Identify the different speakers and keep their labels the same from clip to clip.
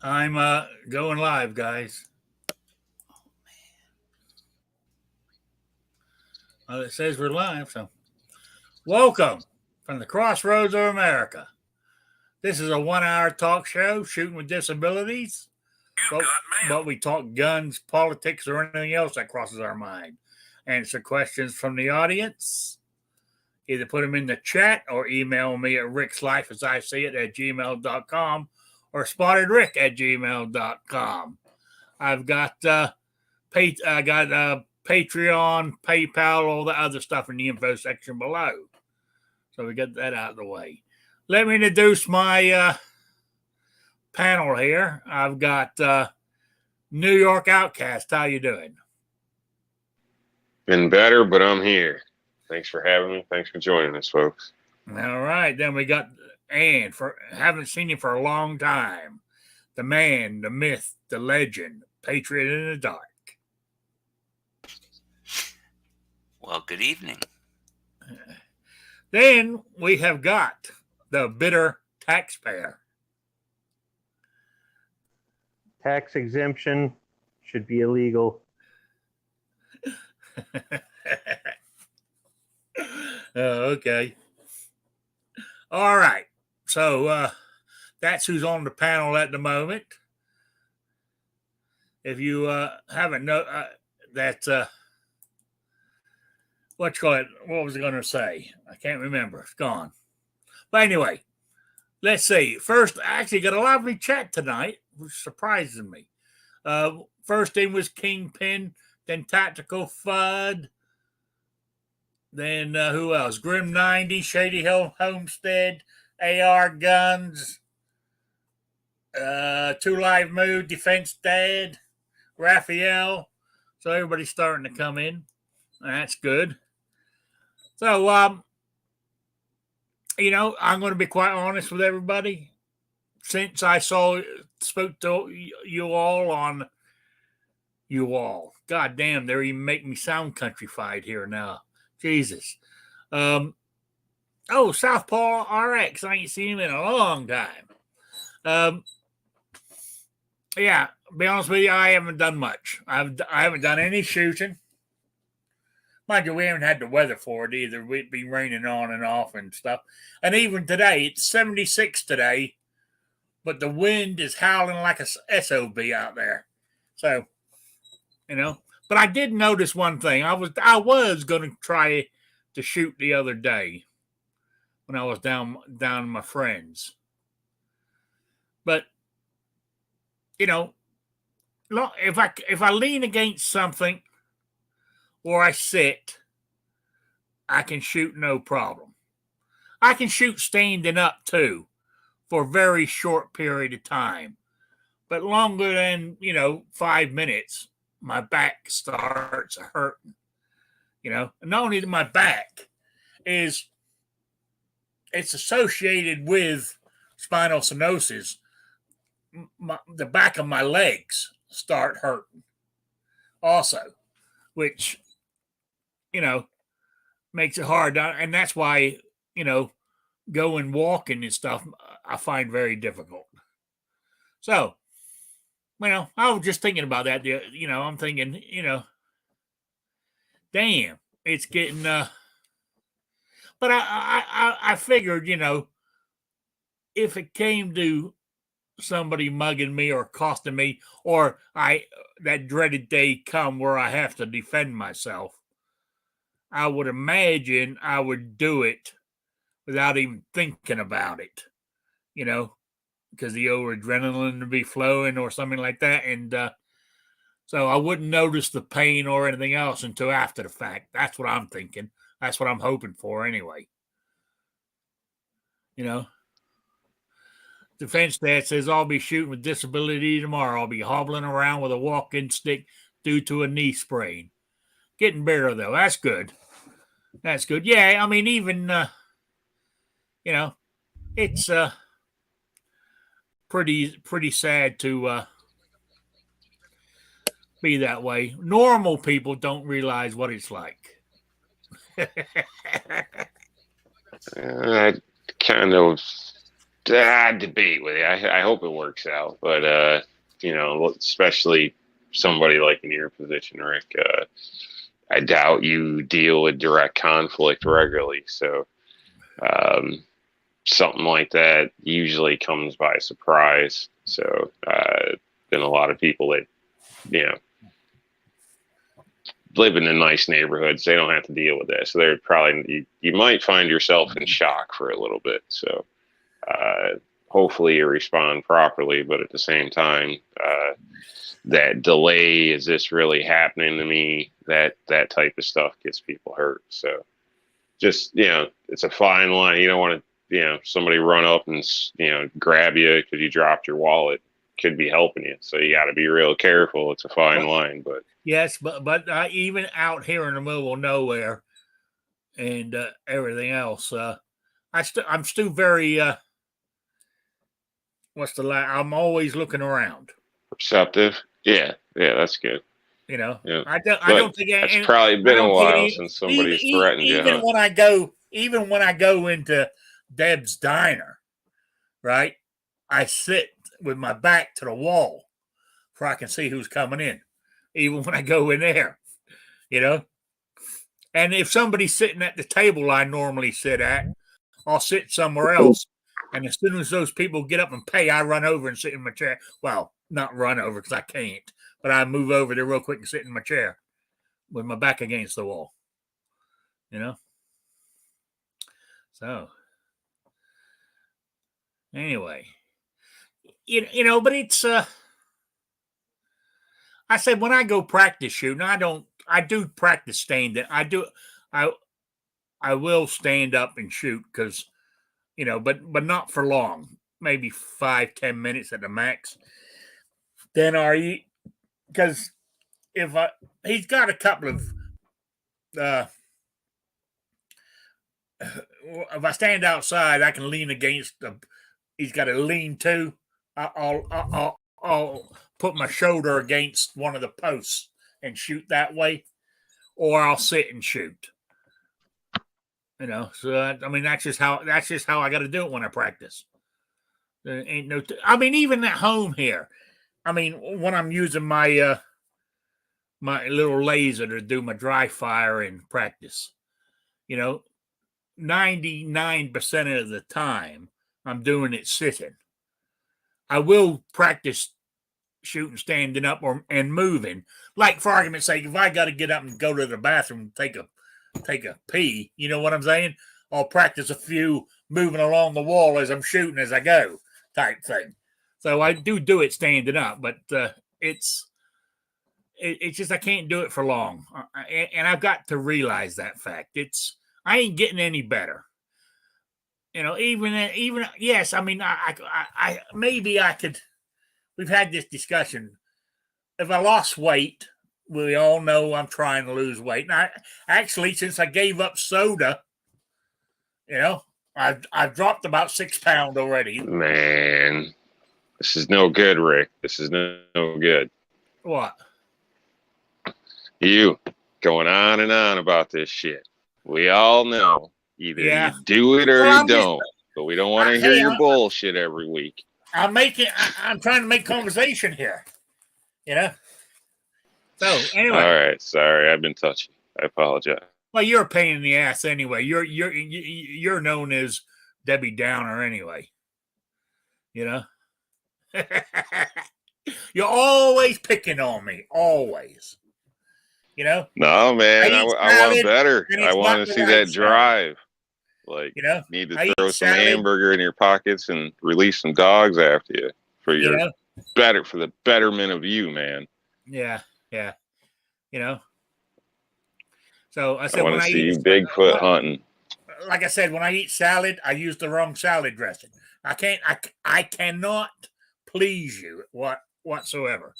Speaker 1: I'm going live, guys. Well, it says we're live, so welcome from the crossroads of America. This is a 1 hour talk show shooting with disabilities. But we talk guns, politics, or anything else that crosses our mind. Answer questions from the audience. Either put them in the chat or email me at rickslife at gmail.com or spottedrick at gmail.com. I've got Patreon, PayPal, all the other stuff in the info section below. So we got that out of the way. Let me introduce my panel here. I've got New York Outcast. How you doing?
Speaker 2: Been better, but I'm here. Thanks for having me. Thanks for joining us, folks.
Speaker 1: All right. Then we got Ann. Haven't seen you for a long time. The man, the myth, the legend, Patriot in the Dark.
Speaker 3: Well, good evening.
Speaker 1: Then we have got the bitter taxpayer.
Speaker 4: Tax exemption should be illegal.
Speaker 1: Okay. All right. So that's who's on the panel at the moment. If you haven't know that what was I going to say? I can't remember. It's gone. But anyway, let's see. First, I actually got a lovely chat tonight, which surprises me. First thing was Kingpin, then Tactical Fud, then who else? Grim 90, Shady Hill Homestead, AR Guns, Two Live Mood, Defense Dad, Raphael. So everybody's starting to come in. That's good. So, I'm going to be quite honest with everybody. Since I spoke to you all on God damn, they're even making me sound countrified here now. Jesus. Southpaw RX. I ain't seen him in a long time. Yeah, be honest with you, I haven't done much. I haven't done any shooting. Mind you, we haven't had the weather for it either. It'd be raining on and off and stuff. And even today, it's 76 today, but the wind is howling like a SOB out there. So, but I did notice one thing. I was going to try to shoot the other day when I was down with my friends. But, if I lean against something or I sit, I can shoot no problem. I can shoot standing up too for a very short period of time. But longer than, 5 minutes, my back starts hurting. And not only my back it's associated with spinal stenosis. The back of my legs start hurting also, which, makes it hard. And that's why, going walking and stuff, I find very difficult. So, I was just thinking about that. I'm thinking, damn, it's getting, but I figured, if it came to somebody mugging me or costing me, or that dreaded day come where I have to defend myself, I would imagine I would do it without even thinking about it, because the old adrenaline would be flowing or something like that. And so I wouldn't notice the pain or anything else until after the fact. That's what I'm thinking. That's what I'm hoping for anyway. Defense Dad says, I'll be shooting with disability tomorrow. I'll be hobbling around with a walking stick due to a knee sprain. Getting better, though. That's good. That's good. Yeah, I mean, even, it's pretty sad to be that way. Normal people don't realize what it's like.
Speaker 2: I kind of debate with you. I hope it works out, but especially somebody like in your position, Rick. I doubt you deal with direct conflict regularly, so something like that usually comes by surprise. So, been a lot of people that living in nice neighborhoods, they don't have to deal with that. So they're probably you might find yourself in shock for a little bit. So hopefully you respond properly, but at the same time, that delay, is this really happening to me? That type of stuff gets people hurt. So just it's a fine line. You don't want to somebody run up and grab you because you dropped your wallet. Could be helping you, so you got to be real careful. It's a fine line, but
Speaker 1: yes, but even out here in the middle of nowhere and everything else, I'm still very I'm always looking around.
Speaker 2: perceptive. Yeah, that's good. Yeah.
Speaker 1: I
Speaker 2: But
Speaker 1: don't think
Speaker 2: it's probably been a while since somebody's threatened you.
Speaker 1: Even when I go into Deb's diner, right? I sit with my back to the wall so I can see who's coming in, even when I go in there, And if somebody's sitting at the table I normally sit at, I'll sit somewhere else. And as soon as those people get up and pay, I run over and sit in my chair. Well, not run over because I can't, but I move over there real quick and sit in my chair with my back against the wall. So anyway, but it's I said when I go practice shooting, I do practice standing. I will stand up and shoot because but not for long, maybe 5-10 minutes at the max. Then because he's got a couple of if I stand outside, I can lean against he's got a lean to. I'll put my shoulder against one of the posts and shoot that way, or I'll sit and shoot. So that's just how I got to do it when I practice. There ain't no. Even at home here. When I'm using my my little laser to do my dry fire in practice, 99% of the time I'm doing it sitting. I will practice shooting standing up and moving. Like for argument's sake, if I got to get up and go to the bathroom and take a pee, you know what I'm saying? I'll practice a few moving along the wall as I'm shooting as I go, type thing. So I do it standing up, but it's just I can't do it for long, and I've got to realize that fact. I ain't getting any better. Even yes. I maybe I could. We've had this discussion. If I lost weight, we all know I'm trying to lose weight. And actually, since I gave up soda, I've dropped about 6 pounds already.
Speaker 2: Man, this is no good, Rick. This is no good.
Speaker 1: What?
Speaker 2: You going on and on about this shit. We all know either you do it or you don't. But we don't want to hear your bullshit every week.
Speaker 1: I'm trying to make conversation here. So anyway.
Speaker 2: All right, sorry, I've been touchy. I apologize.
Speaker 1: Well, you're a pain in the ass anyway. You're known as Debbie Downer anyway. You're always picking on me, always.
Speaker 2: No, man, I want better. I want to see that drive. Like, need to throw some hamburger in your pockets and release some dogs after you for your for the betterment of you, man.
Speaker 1: Yeah. So I said,
Speaker 2: I want to see you Bigfoot hunting.
Speaker 1: Like I said, when I eat salad, I use the wrong salad dressing. I cannot please you whatsoever.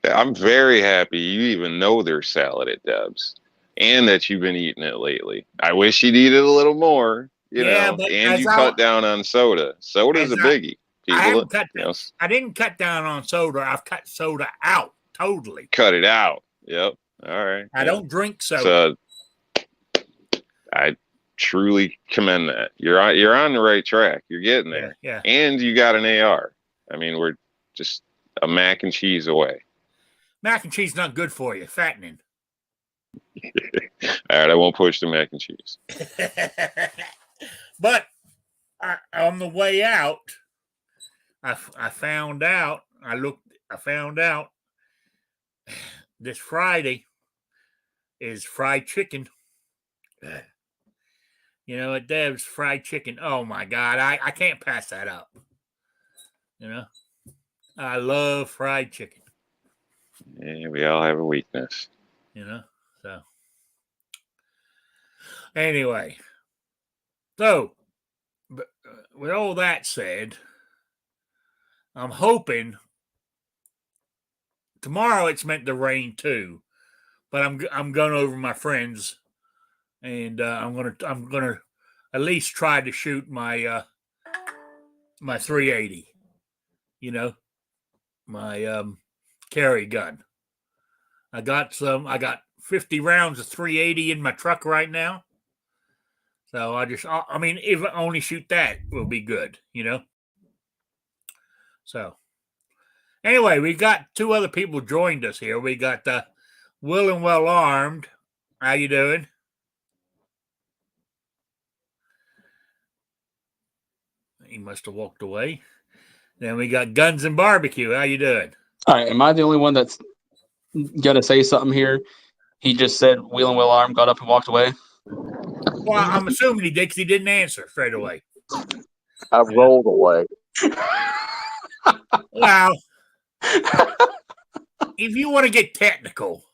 Speaker 2: I'm very happy you even know there's salad at Deb's and that you've been eating it lately. I wish you'd eat it a little more, and you cut down on soda. Soda's a biggie.
Speaker 1: I didn't cut down on soda. I've cut soda out totally.
Speaker 2: Cut it out. Yep. All right.
Speaker 1: I don't drink soda.
Speaker 2: truly commend that. You're on the right track. You're getting there.
Speaker 1: Yeah.
Speaker 2: And you got an AR. I mean, we're just a mac and cheese away.
Speaker 1: Mac and cheese not good for you. Fattening.
Speaker 2: All right, I won't push the mac and cheese.
Speaker 1: But on the way out, I found out. I found out this Friday is fried chicken. You know, at Dev's fried chicken. Oh my God, I can't pass that up. You know, I love fried chicken.
Speaker 2: Yeah, we all have a weakness.
Speaker 1: You know, so anyway, so but with all that said, I'm hoping tomorrow it's meant to rain too, but I'm going over my friends, and I'm gonna at least try to shoot my my 380. You know, my carry gun. I got 50 rounds of 380 in my truck right now. So I mean, if I only shoot that, will be good, you know? So, anyway, we got two other people joined us here. We got Will and Well Armed. How you doing? He must have walked away. Then we got Guns and Barbecue. How you doing?
Speaker 5: All right, am I the only one that's gonna say something here? He just said wheel and wheel arm, got up and walked away.
Speaker 1: Well, I'm assuming he did because he didn't answer straight away.
Speaker 6: I rolled away.
Speaker 1: Well, if you want to get technical,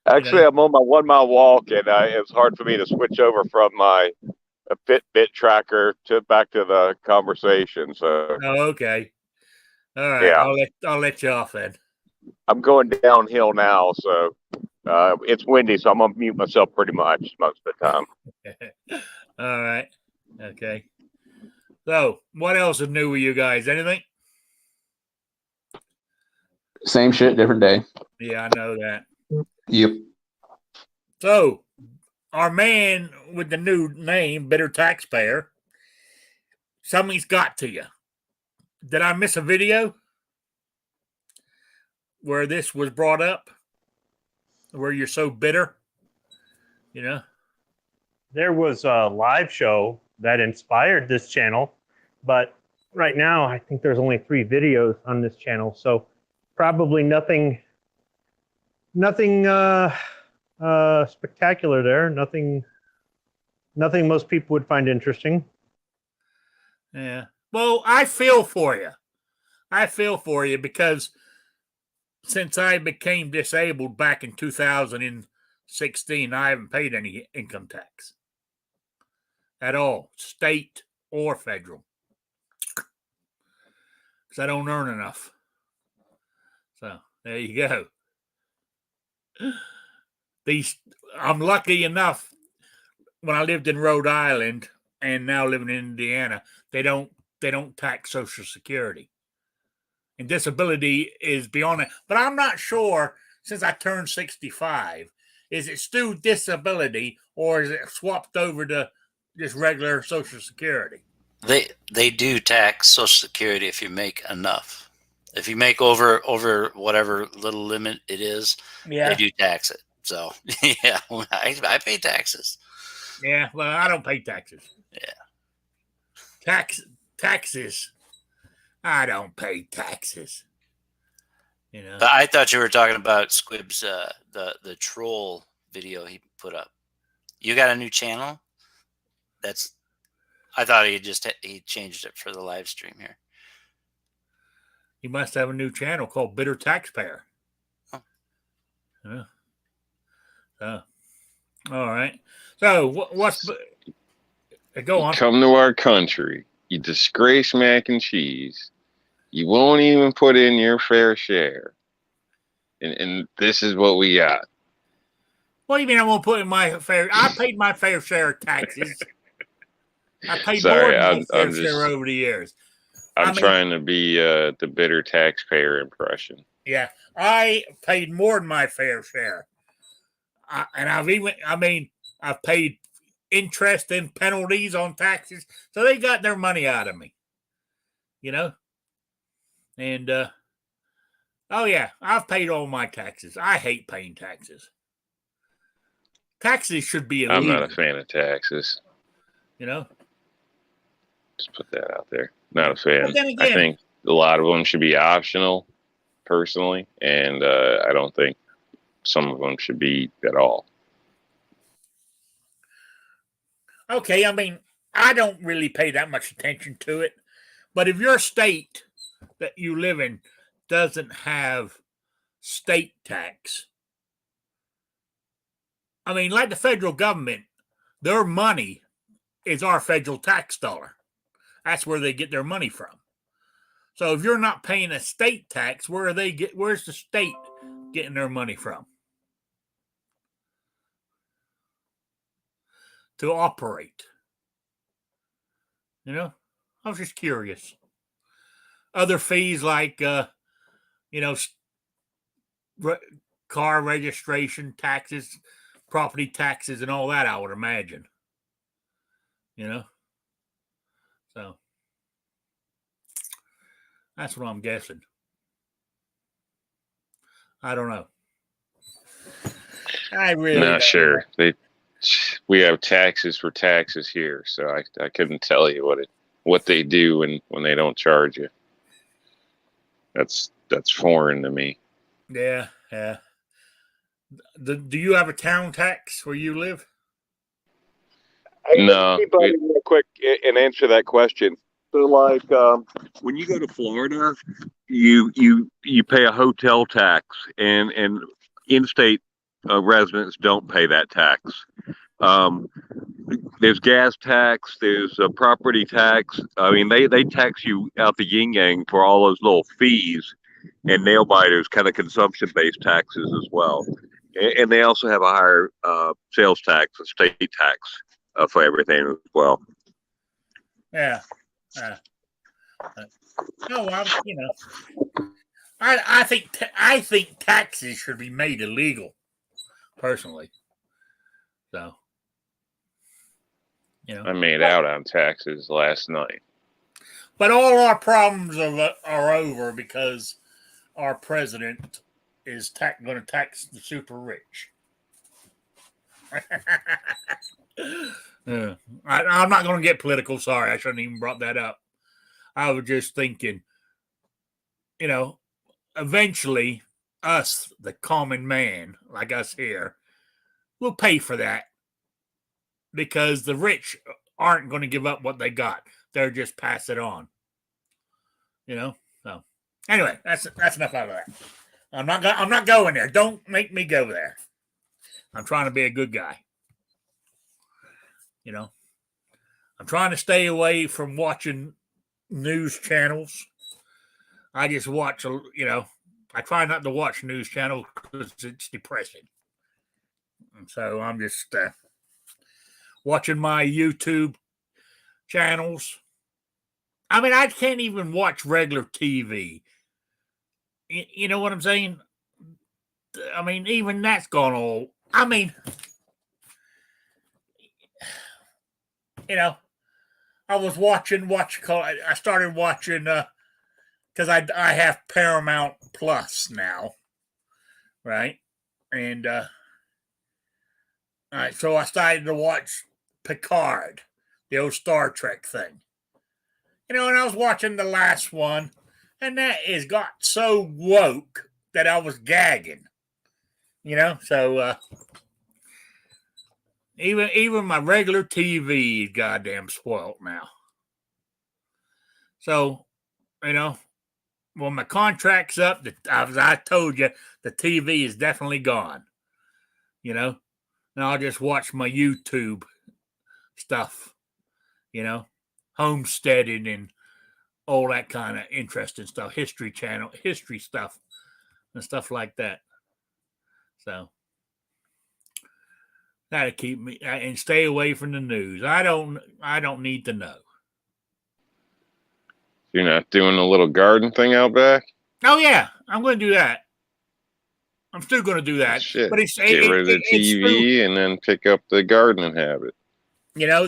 Speaker 6: Actually, I'm on my 1 mile walk, and it's hard for me to switch over from my Fitbit tracker back to the conversation. So,
Speaker 1: oh, okay, all right,
Speaker 6: yeah,
Speaker 1: I'll let you off then.
Speaker 6: I'm going downhill now, so it's windy, so I'm gonna mute myself pretty much most of the time.
Speaker 1: All right, okay. So, what else is new with you guys? Anything?
Speaker 5: Same shit, different day.
Speaker 1: Yeah, I know that.
Speaker 5: Yep.
Speaker 1: So, our man with the new name, Bitter Taxpayer, something's got to you. Did I miss a video where this was brought up? Where you're so bitter? You know?
Speaker 4: There was a live show that inspired this channel, but right now I think there's only 3 videos on this channel, so probably nothing spectacular there. Nothing most people would find interesting.
Speaker 1: Yeah. Well, I feel for you. I feel for you because since I became disabled back in 2016, I haven't paid any income tax at all, state or federal, because I don't earn enough. So there you go. I'm lucky enough when I lived in Rhode Island and now living in Indiana, they don't tax Social Security. And disability is beyond it. But I'm not sure, since I turned 65, is it still disability or is it swapped over to just regular Social Security?
Speaker 3: They do tax Social Security if you make enough. If you make over whatever little limit it is, they do tax it. So yeah, I pay taxes.
Speaker 1: Yeah, well, I don't pay taxes.
Speaker 3: Yeah.
Speaker 1: Taxes. I don't pay taxes. You know.
Speaker 3: But I thought you were talking about Squib's the troll video he put up. You got a new channel? I thought he changed it for the live stream here.
Speaker 1: He must have a new channel called Bitter Taxpayer.
Speaker 3: Oh.
Speaker 1: Yeah. So, all right. So what's go on?
Speaker 2: Come to our country. You disgrace mac and cheese. You won't even put in your fair share. And this is what we got.
Speaker 1: What do you mean I won't put in my fair? I paid my fair share of taxes. I paid more
Speaker 2: Sorry,
Speaker 1: than my fair
Speaker 2: I'm
Speaker 1: share over the years.
Speaker 2: I'm trying to be the bitter taxpayer impression.
Speaker 1: Yeah, I paid more than my fair share. I've paid interest and penalties on taxes. So they got their money out of me, you know? And, oh yeah, I've paid all my taxes. I hate paying taxes. Taxes should be illegal.
Speaker 2: I'm not a fan of taxes.
Speaker 1: You know?
Speaker 2: Just put that out there. Not a fan.
Speaker 1: But then again,
Speaker 2: I think a lot of them should be optional, personally, and I don't think some of them should be at all.
Speaker 1: Okay, I mean, I don't really pay that much attention to it, but if your state that you live in doesn't have state tax, I mean, like the federal government, their money is our federal tax dollar. That's where they get their money from. So if you're not paying a state tax, where's the state getting their money from to operate? You know, I was just curious. Other fees like, you know, car registration taxes, property taxes, and all that, I would imagine. You know? So, that's what I'm guessing. I don't know. I really
Speaker 2: not sure. We have taxes for taxes here, so I couldn't tell you what they do when they don't charge you. That's foreign to me.
Speaker 1: Yeah. Do you have a town tax where you live?
Speaker 2: No.
Speaker 6: Anybody real quick and answer that question. So, like, when you go to Florida, you pay a hotel tax, and in-state residents don't pay that tax. There's gas tax, there's a property tax. I mean, they tax you out the yin yang for all those little fees and nail biters, kind of consumption-based taxes as well. And they also have a higher sales tax, a state tax for everything as well.
Speaker 1: Yeah. No, you know, I think taxes should be made illegal, personally. So, you know,
Speaker 2: I made out on taxes last night.
Speaker 1: But all our problems are over because our president is going to tax the super rich. I'm not going to get political. Sorry, I shouldn't even brought that up. I was just thinking, you know, eventually us, the common man, like us here, will pay for that because the rich aren't going to give up what they got. They'll just pass it on. You know? So anyway, that's enough out of that. I'm not going there. Don't make me go there. I'm trying to be a good guy. You know? I'm trying to stay away from watching news channels. I just watch, you know, I try not to watch news channels because it's depressing. And so I'm just watching my YouTube channels. I mean, I can't even watch regular TV. You know what I'm saying? I mean, even that's gone all. I mean, you know, I was watching I started watching because I have Paramount Plus now, right? And so I started to watch Picard, the old Star Trek thing. You know, and I was watching the last one, and that has got so woke that I was gagging. You know, so even my regular TV is goddamn spoiled now. So, you know, when my contract's up, as I told you, the TV is definitely gone. You know, and I'll just watch my YouTube stuff. You know, homesteading and all that kind of interesting stuff, history stuff, and stuff like that. So that'll keep me and stay away from the news. I don't need to know.
Speaker 2: You're not doing a little garden thing out back?
Speaker 1: Oh yeah, I'm going to do that. I'm still going to do that.
Speaker 2: Shit.
Speaker 1: But
Speaker 2: Get rid of the TV and then pick up the gardening habit.
Speaker 1: You know,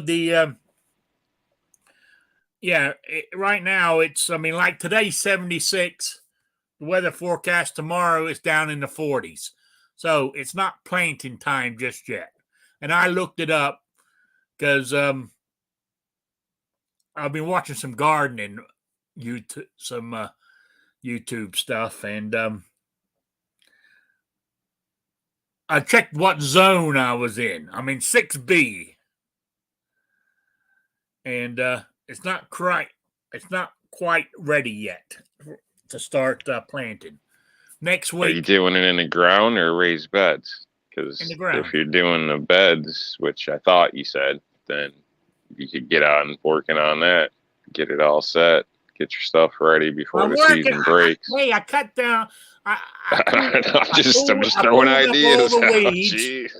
Speaker 1: right now it's, I mean, like today's 76. The weather forecast tomorrow is down in the 40s. So it's not planting time just yet. And I looked it up because I've been watching some gardening YouTube stuff, and I checked what zone I was in. I'm in 6B, and it's not quite ready yet to start planting. Next
Speaker 2: Are you
Speaker 1: week
Speaker 2: doing it in the ground or raised beds?
Speaker 1: in
Speaker 2: Because
Speaker 1: the ground.
Speaker 2: if you're doing the beds, which I thought you said, then you could get on working on that, get it all set, get your stuff ready before the season breaks.
Speaker 1: I cut down.
Speaker 2: I'm just throwing
Speaker 1: I pulled up
Speaker 2: ideas
Speaker 1: all the
Speaker 2: out.
Speaker 1: weeds.
Speaker 2: Jeez.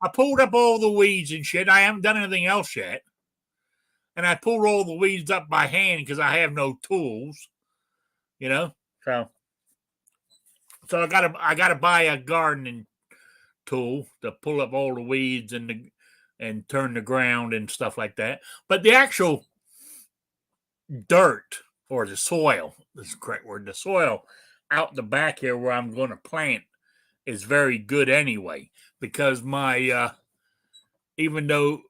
Speaker 1: I pulled up all the weeds and shit. I haven't done anything else yet. And I pulled all the weeds up by hand because I have no tools, you know. So I gotta buy a gardening tool to pull up all the weeds and turn the ground and stuff like that. But the actual dirt or the soil, this is the correct word, the soil out the back here where I'm going to plant is very good anyway, because my even though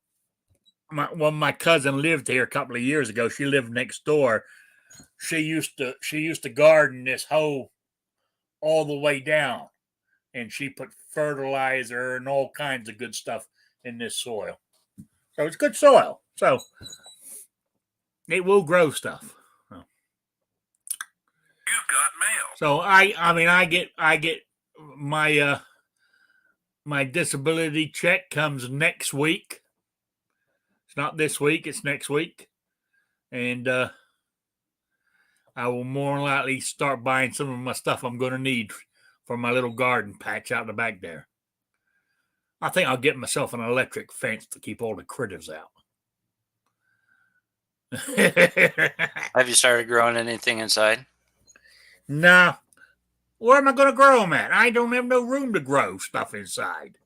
Speaker 1: my cousin lived here a couple of years ago, she lived next door. She used to garden this hole all the way down, and she put fertilizer and all kinds of good stuff in this soil. So it's good soil. So it will grow stuff.
Speaker 7: You've got mail.
Speaker 1: So I get my my disability check comes next week. It's not this week, it's next week. And I will more likely start buying some of my stuff I'm going to need for my little garden patch out the back there. I think I'll get myself an electric fence to keep all the critters out.
Speaker 3: Have you started growing anything inside?
Speaker 1: Nah. Where am I going to grow them at? I don't have no room to grow stuff inside.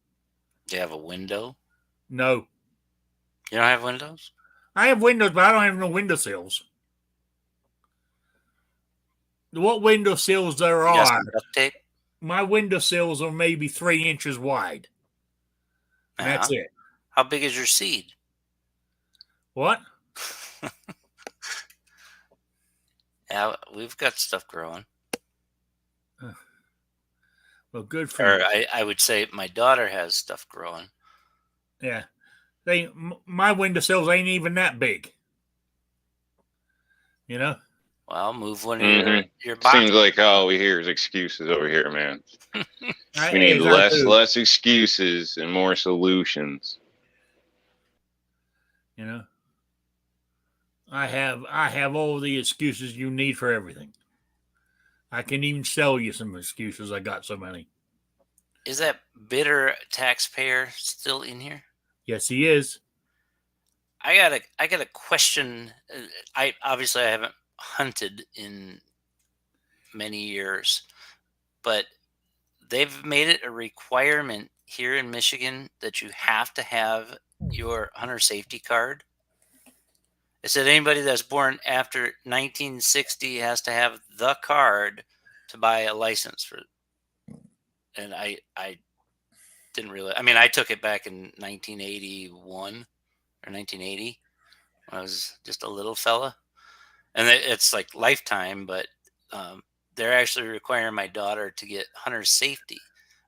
Speaker 3: Do you have a window?
Speaker 1: No.
Speaker 3: You don't have windows?
Speaker 1: I have windows, but I don't have no windowsills. What windowsills there
Speaker 3: You got
Speaker 1: are,
Speaker 3: some duct tape?
Speaker 1: my windowsills are maybe 3 inches wide. And that's it.
Speaker 3: How big is your seed?
Speaker 1: What?
Speaker 3: Yeah, we've got stuff growing.
Speaker 1: Well, good for
Speaker 3: Or
Speaker 1: you.
Speaker 3: I would say my daughter has stuff growing.
Speaker 1: Yeah. My windowsills ain't even that big. You know?
Speaker 3: Well, move one of your boxes.
Speaker 2: Seems like all we hear is excuses over here, man. We need
Speaker 1: I do.
Speaker 2: less excuses and more solutions.
Speaker 1: You know? I have all the excuses you need for everything. I can even sell you some excuses. I got so many.
Speaker 3: Is that bitter taxpayer still in here?
Speaker 1: Yes, he is.
Speaker 3: I got a question. I haven't hunted in many years, but they've made it a requirement here in Michigan that you have to have your hunter safety card. It said anybody that's born after 1960 has to have the card to buy a license for it. And I didn't realize. I mean, I took it back in 1981 or 1980 when I was just a little fella. And it's like lifetime, but they're actually requiring my daughter to get hunter safety,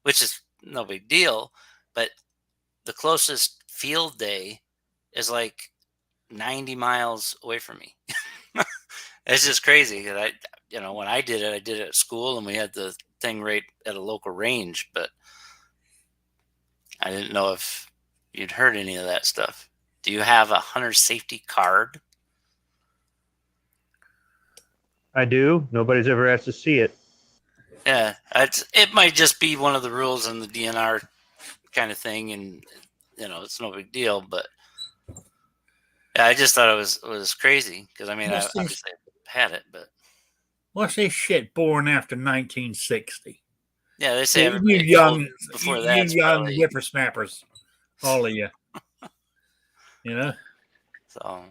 Speaker 3: which is no big deal. But the closest field day is like 90 miles away from me. It's just crazy because when I did it at school and we had the thing right at a local range, but I didn't know if you'd heard any of that stuff. Do you have a hunter safety card?
Speaker 4: I do. Nobody's ever asked to see it.
Speaker 3: Yeah, it might just be one of the rules in the DNR kind of thing, and it's no big deal. But yeah, I just thought it was crazy because I mean, I obviously had it, but
Speaker 1: what's this shit born after 1960?
Speaker 3: Yeah, they say
Speaker 1: you
Speaker 3: everybody
Speaker 1: young
Speaker 3: before that.
Speaker 1: You young whippersnappers, all of you. You know.
Speaker 3: So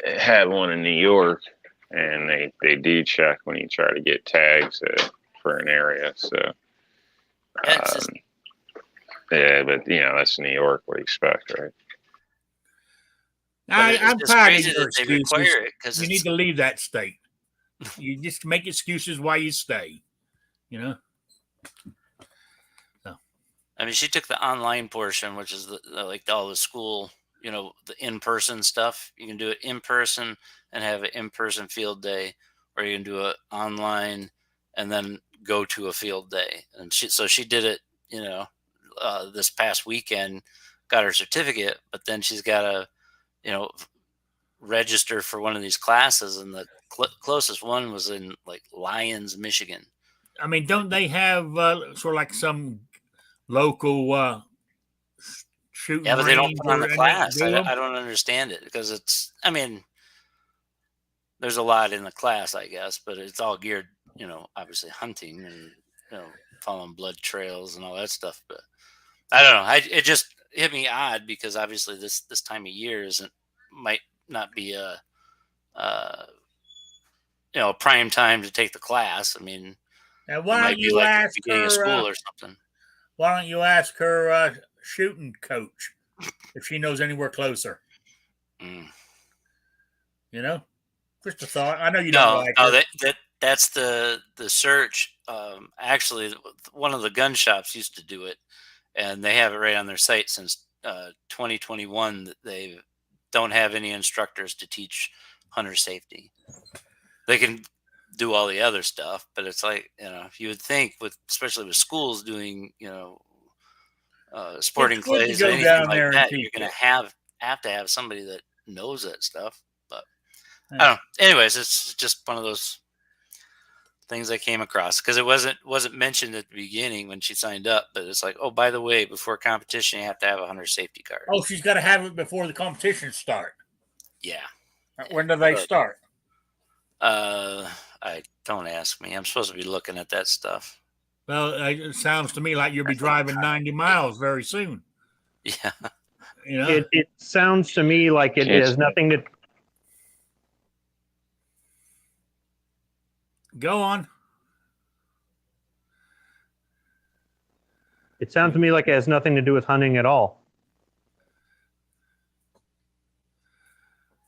Speaker 2: They had one in New York, and they do check when you try to get tags for an area. So,
Speaker 3: it's just,
Speaker 2: yeah, but that's New York. What do you expect, right?
Speaker 1: I'm
Speaker 3: just
Speaker 1: tired of
Speaker 3: crazy
Speaker 1: your
Speaker 3: that they
Speaker 1: excuses.
Speaker 3: require it because
Speaker 1: You need to leave that state. You just make excuses why you stay. You know. So.
Speaker 3: I mean, she took the online portion, which is like all the school, the in-person stuff. You can do it in person and have an in-person field day, or you can do it online and then go to a field day. And she did it, this past weekend, got her certificate, but then she's got to, register for one of these classes, and the closest one was in like Lyons, Michigan.
Speaker 1: I mean, don't they have sort of like some local shooting
Speaker 3: Yeah, but they don't
Speaker 1: range
Speaker 3: put on the
Speaker 1: and they
Speaker 3: class.
Speaker 1: do them?
Speaker 3: I don't understand it because there's a lot in the class, I guess, but it's all geared, obviously hunting and, following blood trails and all that stuff. But I don't know. It just hit me odd because obviously this time of year might not be a prime time to take the class. I mean,
Speaker 1: Now,
Speaker 3: it might be like the beginning of school or something.
Speaker 1: Why don't you ask her shooting coach if she knows anywhere closer? You know, just a thought. I know you don't like her.
Speaker 3: That's the search. Actually, one of the gun shops used to do it, and they have it right on their site since 2021. That they don't have any instructors to teach hunter safety. They can do all the other stuff, but it's like, you would think especially with schools doing, sporting clays or anything like that, you're going to have to have somebody that knows that stuff. But I don't know. Anyways, it's just one of those things I came across because it wasn't mentioned at the beginning when she signed up, but it's like, oh, by the way, before competition, you have to have a hunter safety card.
Speaker 1: Oh, she's got to have it before the competitions start.
Speaker 3: Yeah.
Speaker 1: When do they start?
Speaker 3: Don't ask me. I'm supposed to be looking at that stuff.
Speaker 1: Well, it sounds to me like you'll be driving 90 miles very soon.
Speaker 3: Yeah.
Speaker 4: It sounds to me like it has nothing to.
Speaker 1: Go on.
Speaker 4: It sounds to me like it has nothing to do with hunting at all.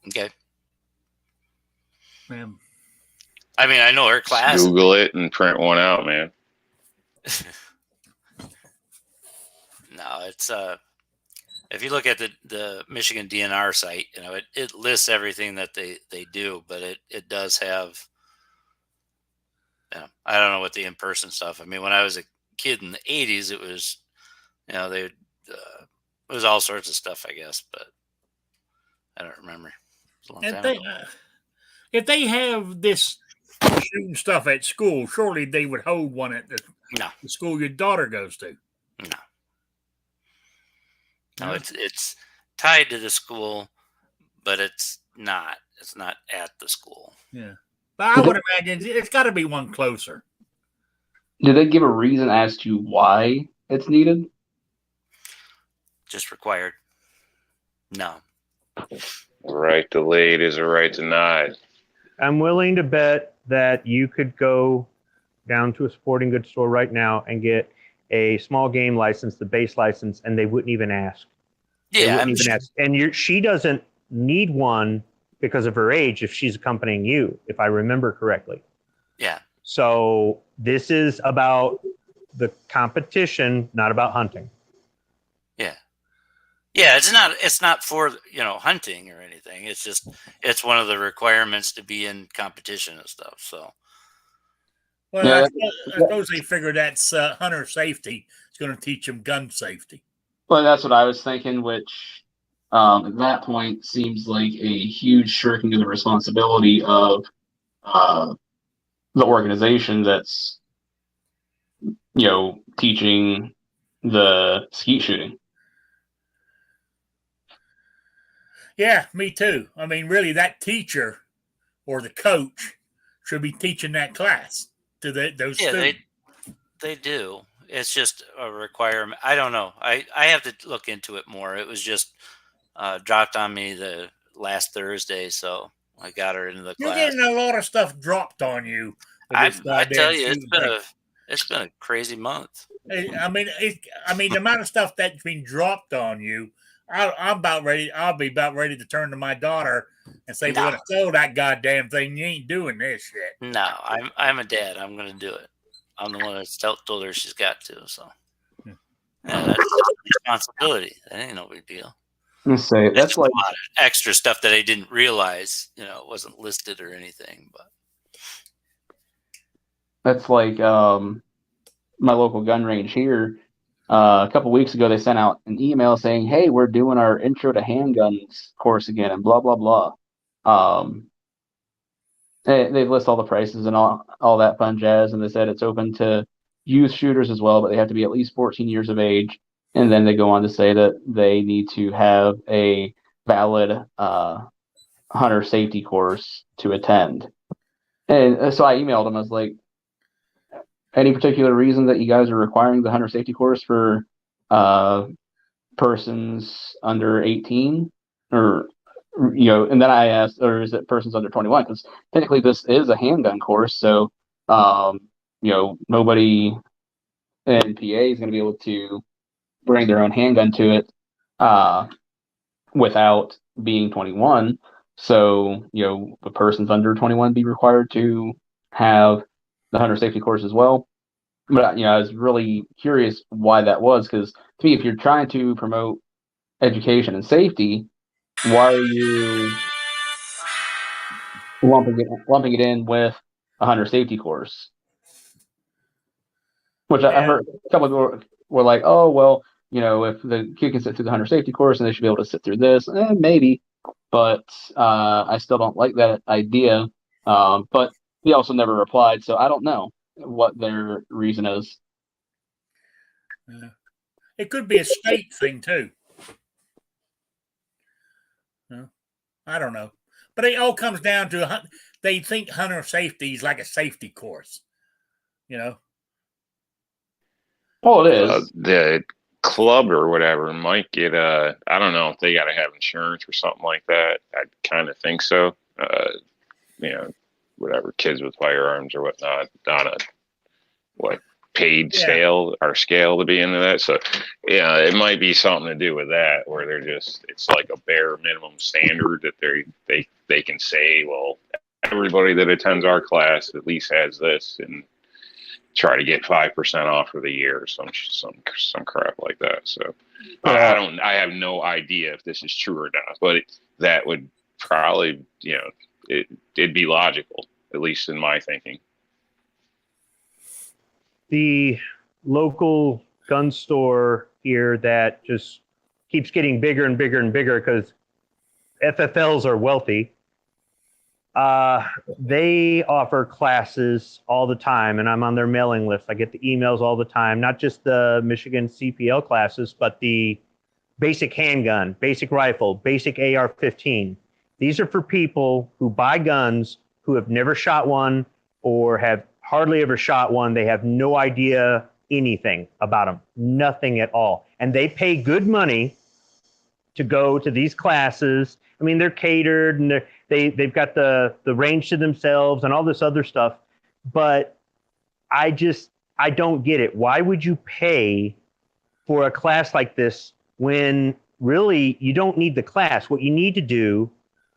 Speaker 3: Okay.
Speaker 1: Ma'am.
Speaker 3: I mean, I know her class.
Speaker 2: Just Google it and print one out, man.
Speaker 3: No, it's if you look at the Michigan DNR site, it lists everything that they do, but it does have. I don't know what the in-person stuff. I mean, when I was a kid in the 80s, it was, it was all sorts of stuff, I guess, but I don't remember. It's a long time ago.
Speaker 1: If they have this shooting stuff at school, surely they would hold one at the school your daughter goes to.
Speaker 3: No, it's tied to the school, but it's not. It's not at the school.
Speaker 1: Yeah. But I would imagine it's got to be one closer.
Speaker 5: Did they give a reason as to why it's needed?
Speaker 3: Just required. No.
Speaker 2: A right delayed is a right denied.
Speaker 4: I'm willing to bet that you could go down to a sporting goods store right now and get a small game license, the base license, and they wouldn't even ask.
Speaker 3: Yeah,
Speaker 4: ask. And she doesn't need one because of her age if she's accompanying you, if I remember correctly.
Speaker 3: Yeah.
Speaker 4: So this is about the competition, not about hunting.
Speaker 3: Yeah. Yeah, it's not for, hunting or anything. It's just, it's one of the requirements to be in competition and stuff. So.
Speaker 1: Well, yeah. I suppose they figure that's hunter safety. It's going to teach them gun safety.
Speaker 5: Well, that's what I was thinking, which at that point seems like a huge shirking of the responsibility of the organization that's, teaching the skeet shooting.
Speaker 1: Yeah, me too. I mean, really, that teacher or the coach should be teaching that class to those students.
Speaker 3: They do. It's just a requirement. I don't know. I have to look into it more. It was just dropped on me the last Thursday, so I got her into the
Speaker 1: You're
Speaker 3: class.
Speaker 1: getting a lot of stuff dropped on you with this
Speaker 3: I tell
Speaker 1: goddamn
Speaker 3: you,
Speaker 1: shooting thing.
Speaker 3: it's been a crazy month.
Speaker 1: I mean, the amount of stuff that's been dropped on you. I'm about ready. I'll be about ready to turn to my daughter and say, "Well, sell that goddamn thing. You ain't doing this shit."
Speaker 3: No, I'm a dad. I'm gonna do it. I'm the one that told her she's got to. So yeah, that's just a responsibility. That ain't no big deal.
Speaker 5: Let's say
Speaker 3: It's
Speaker 5: that's
Speaker 3: just
Speaker 5: like
Speaker 3: a lot of extra stuff that I didn't realize. You know, it wasn't listed or anything. But
Speaker 5: that's like my local gun range here. A couple weeks ago, they sent out an email saying, "Hey, we're doing our intro to handguns course again," and blah blah blah. They list all the prices and all that fun jazz, and they said it's open to youth shooters as well, but they have to be at least 14 years of age. And then they go on to say that they need to have a valid hunter safety course to attend. And so I emailed them. I was like, any particular reason that you guys are requiring the hunter safety course for persons under 18? Or, and then I asked, or is it persons under 21? Because technically this is a handgun course. So, nobody in PA is going to be able to bring their own handgun to it without being 21. So, the persons under 21 be required to have the hunter safety course as well. But, I was really curious why that was, because to me, if you're trying to promote education and safety, why are you lumping it in with a hunter safety course? Which I heard a couple of people were like, oh, well, if the kid can sit through the hunter safety course, and they should be able to sit through this. Maybe, but I still don't like that idea. But he also never replied, so I don't know what their reason is.
Speaker 1: It could be a state thing too. I don't know, but it all comes down to they think hunter safety is like a safety course.
Speaker 5: Oh, it is.
Speaker 2: The club or whatever might get I don't know if they got to have insurance or something like that. I kind of think so. Whatever, kids with firearms or whatnot on a paid scale to be into that. So yeah, it might be something to do with that, where it's like a bare minimum standard that they can say, well, everybody that attends our class at least has this, and try to get 5% off for the year or some crap like that. So I have no idea if this is true or not, but that would probably, it'd be logical, at least in my thinking.
Speaker 4: The local gun store here that just keeps getting bigger and bigger and bigger because FFLs are wealthy. They offer classes all the time, and I'm on their mailing list. I get the emails all the time, not just the Michigan CPL classes, but the basic handgun, basic rifle, basic AR-15. These are for people who buy guns, who have never shot one or have hardly ever shot one. They have no idea anything about them, nothing at all. And they pay good money to go to these classes. I mean, they're catered, and they've got the range to themselves and all this other stuff. But I don't get it. Why would you pay for a class like this when really you don't need the class? What you need to do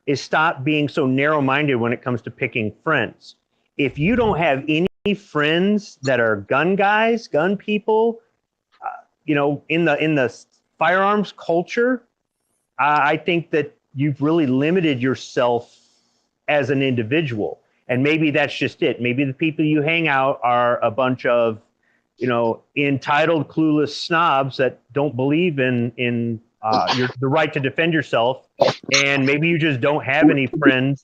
Speaker 4: is stop being so narrow-minded when it comes to picking friends. If you don't have any friends that are gun guys, gun people, in the firearms culture, I think that you've really limited yourself as an individual. And maybe that's just it. Maybe the people you hang out are a bunch of, entitled, clueless snobs that don't believe in the right to defend yourself. And maybe you just don't have any friends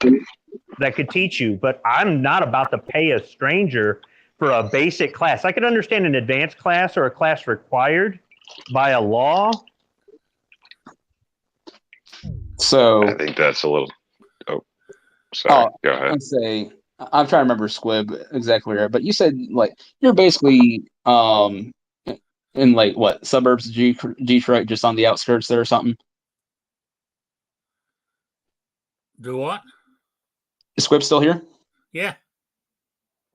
Speaker 4: that could teach you. But I'm not about to pay a stranger for a basic class. I could understand an advanced class or a class required by a law.
Speaker 5: So
Speaker 2: I think that's a little. Oh, sorry. Go ahead.
Speaker 5: I'd say I'm trying to remember Squib exactly right, but you said like you're basically in like what suburbs of Detroit, just on the outskirts there or something.
Speaker 1: Do what?
Speaker 5: Is Squib still here?
Speaker 1: Yeah.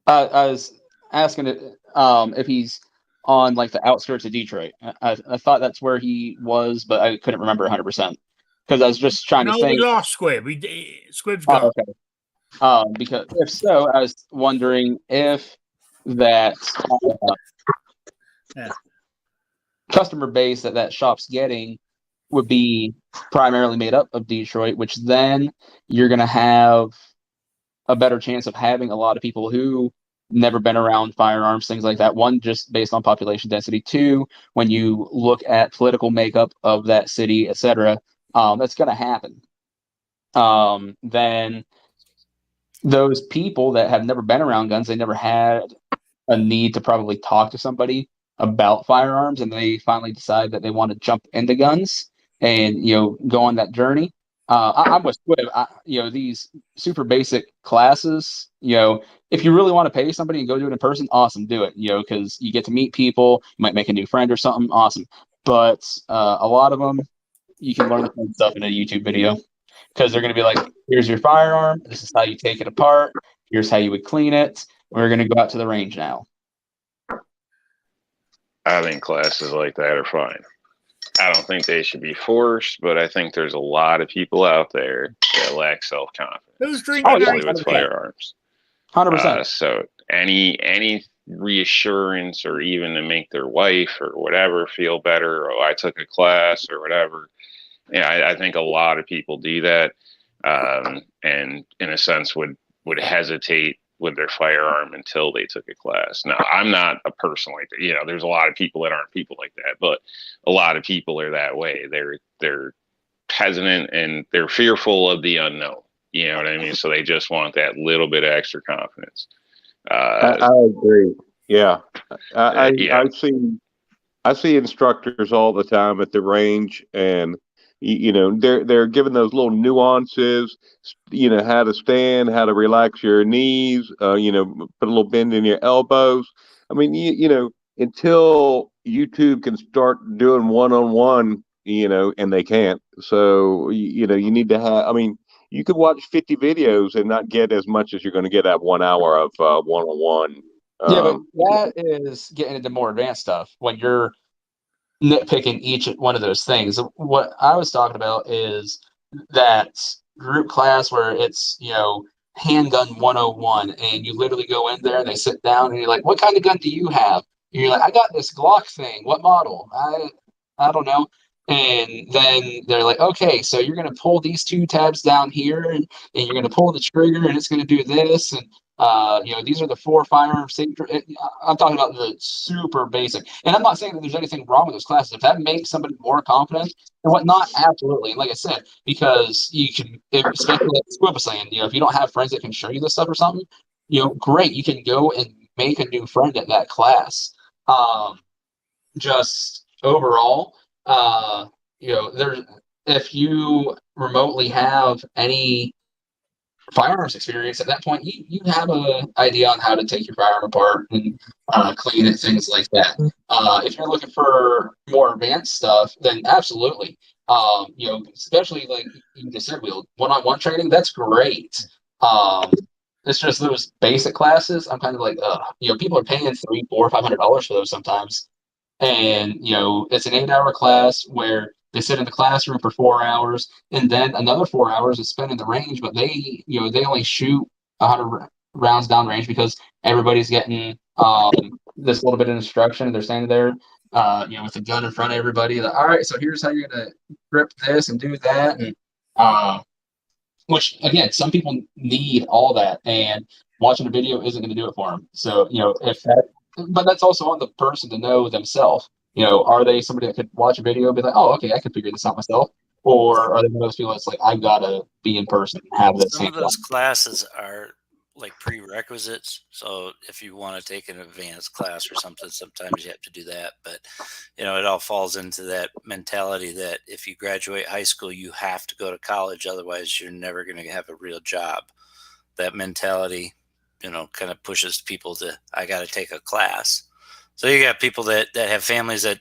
Speaker 5: I was asking if he's on like the outskirts of Detroit. I thought that's where he was, but I couldn't remember 100% because I was just trying to
Speaker 1: No, we
Speaker 5: think.
Speaker 1: lost Squib. Squib's gone.
Speaker 5: Okay. Because if so, I was wondering if that
Speaker 1: Yeah.
Speaker 5: customer base that shop's getting would be primarily made up of Detroit, which then you're going to have a better chance of having a lot of people who never been around firearms, things like that. One, just based on population density. Two, when you look at political makeup of that city, etc., that's going to happen. Then those people that have never been around guns, they never had a need to probably talk to somebody about firearms, and they finally decide that they want to jump into guns and go on that journey. I'm with Squib. These super basic classes. If you really want to pay somebody and go do it in person, awesome, do it. Because you get to meet people, you might make a new friend or something, awesome. But a lot of them, you can learn the fun stuff in a YouTube video because they're going to be like, here's your firearm. This is how you take it apart. Here's how you would clean it. We're going to go out to the range now.
Speaker 2: I think classes like that are fine. I don't think they should be forced, but I think there's a lot of people out there that lack self-confidence,
Speaker 1: Who's drinking?
Speaker 2: especially with
Speaker 5: 100%.
Speaker 2: firearms.
Speaker 5: 100%.
Speaker 2: So any reassurance or even to make their wife or whatever feel better, I took a class or whatever. Yeah, I think a lot of people do that, and in a sense would hesitate with their firearm until they took a class. Now, I'm not a person like that. There's a lot of people that aren't people like that, but a lot of people are that way. They're hesitant and they're fearful of the unknown. You know what I mean? So they just want that little bit of extra confidence.
Speaker 6: I agree. Yeah,
Speaker 2: Yeah.
Speaker 6: I see instructors all the time at the range, and they're given those little nuances. How to stand, how to relax your knees. Put a little bend in your elbows. I mean, until YouTube can start doing one-on-one, and they can't. So you need to have. I mean, you could watch 50 videos and not get as much as you're going to get at 1 hour of one-on-one.
Speaker 5: Yeah, but that is getting into more advanced stuff when you're nitpicking each one of those things. What I was talking about is that group class where it's, handgun 101, and you literally go in there and they sit down and you're like, what kind of gun do you have? And you're like, I got this Glock thing. What model? I don't know. And then they're like, okay, so you're going to pull these two tabs down here, and you're going to pull the trigger, and it's going to do this. And these are the 4 firearm safety. I'm talking about the super basic. And I'm not saying that there's anything wrong with those classes. If that makes somebody more confident and whatnot, absolutely. And like I said, because you can, especially like Squib was saying, if you don't have friends that can show you this stuff or something, great. You can go and make a new friend at that class. Just overall, there's, if you remotely have any firearms experience at that point, you have an idea on how to take your firearm apart and clean it, things like that. If you're looking for more advanced stuff, then absolutely. Especially like you just said, one-on-one training, that's great. It's just those basic classes. I'm kind of like, people are paying $300, $400, $500 for those sometimes. And, it's an 8-hour class where they sit in the classroom for 4 hours, and then another 4 hours is spent in the range, but they only shoot 100 rounds down range because everybody's getting this little bit of instruction, and they're standing there, with a gun in front of everybody. Like, all right, so here's how you're going to grip this and do that. And, which, again, some people need all that, and watching a video isn't going to do it for them. So, but that's also on the person to know themselves. Are they somebody that could watch a video and be like, oh, okay, I can figure this out myself? Or are they one of those people that's like, I've got to be in person and have this?
Speaker 3: Some of those classes are like prerequisites. So if you want to take an advanced class or something, sometimes you have to do that. But, it all falls into that mentality that if you graduate high school, you have to go to college. Otherwise, you're never going to have a real job. That mentality, kind of pushes people to, I got to take a class. So you got people that have families that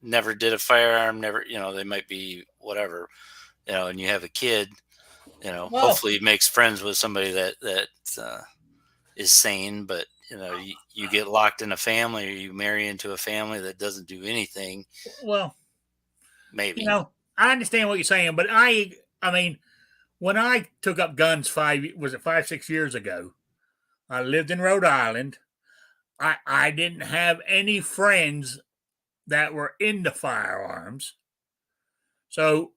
Speaker 3: never did a firearm, never, they might be whatever, and you have a kid Well,
Speaker 1: Well,
Speaker 3: hopefully he makes friends with somebody that is sane. But you get locked in a family, or you marry into a family that doesn't do anything.
Speaker 1: well,
Speaker 3: Maybe.
Speaker 1: I understand what you're saying, but I mean, when I took up guns 6 years ago, I lived in Rhode Island. I didn't have any friends that were into firearms, so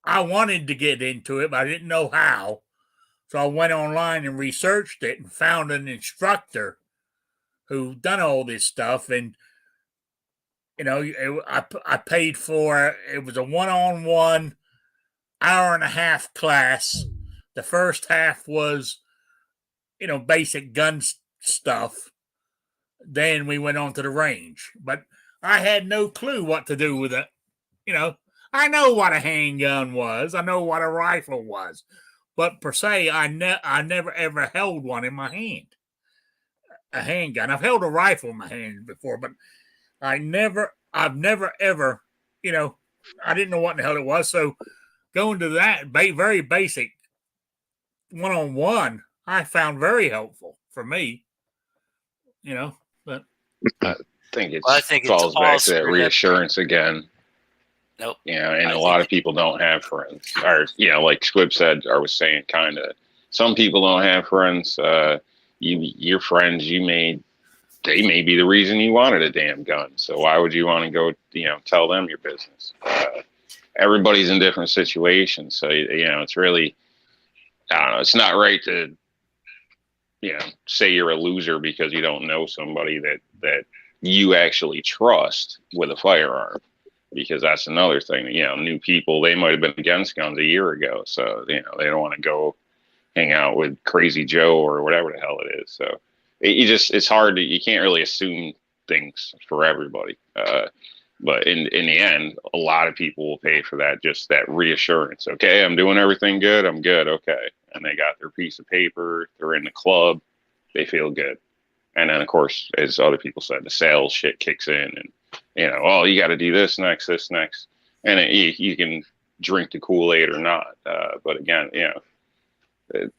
Speaker 1: I wanted to get into it, but I didn't know how. So I went online and researched it and found an instructor who done all this stuff. And I paid for it. It was a one-on-one hour and a half class. The first half was basic gun stuff. Then we went on to the range, but I had no clue what to do with it. I know what a handgun was. I know what a rifle was, but per se, I never ever held one in my hand. A handgun. I've held a rifle in my hand before, but I've never ever, I didn't know what the hell it was. So going to that very basic one-on-one, I found very helpful for me. But
Speaker 2: I think it
Speaker 3: Well, I think it's
Speaker 2: falls
Speaker 3: all
Speaker 2: back to that
Speaker 3: screwed up.
Speaker 2: reassurance again.
Speaker 3: Nope.
Speaker 2: And
Speaker 3: I
Speaker 2: a lot
Speaker 3: think
Speaker 2: of people don't have friends. Or, like Squib said, or was saying, kind of, some people don't have friends. Your friends, they may be the reason you wanted a damn gun. So why would you want to go, tell them your business? Everybody's in different situations. So, it's really, I don't know, it's not right to, say you're a loser because you don't know somebody that you actually trust with a firearm. Because that's another thing. New people, they might have been against guns a year ago. So, they don't want to go hang out with Crazy Joe or whatever the hell it is. So it's hard you can't really assume things for everybody. But in the end, a lot of people will pay for that, just that reassurance. Okay, I'm doing everything good. I'm good. Okay. And they got their piece of paper. They're in the club. They feel good. And then, of course, as other people said, the sales shit kicks in and, oh, you got to do this next. And you can drink the Kool-Aid or not. But again,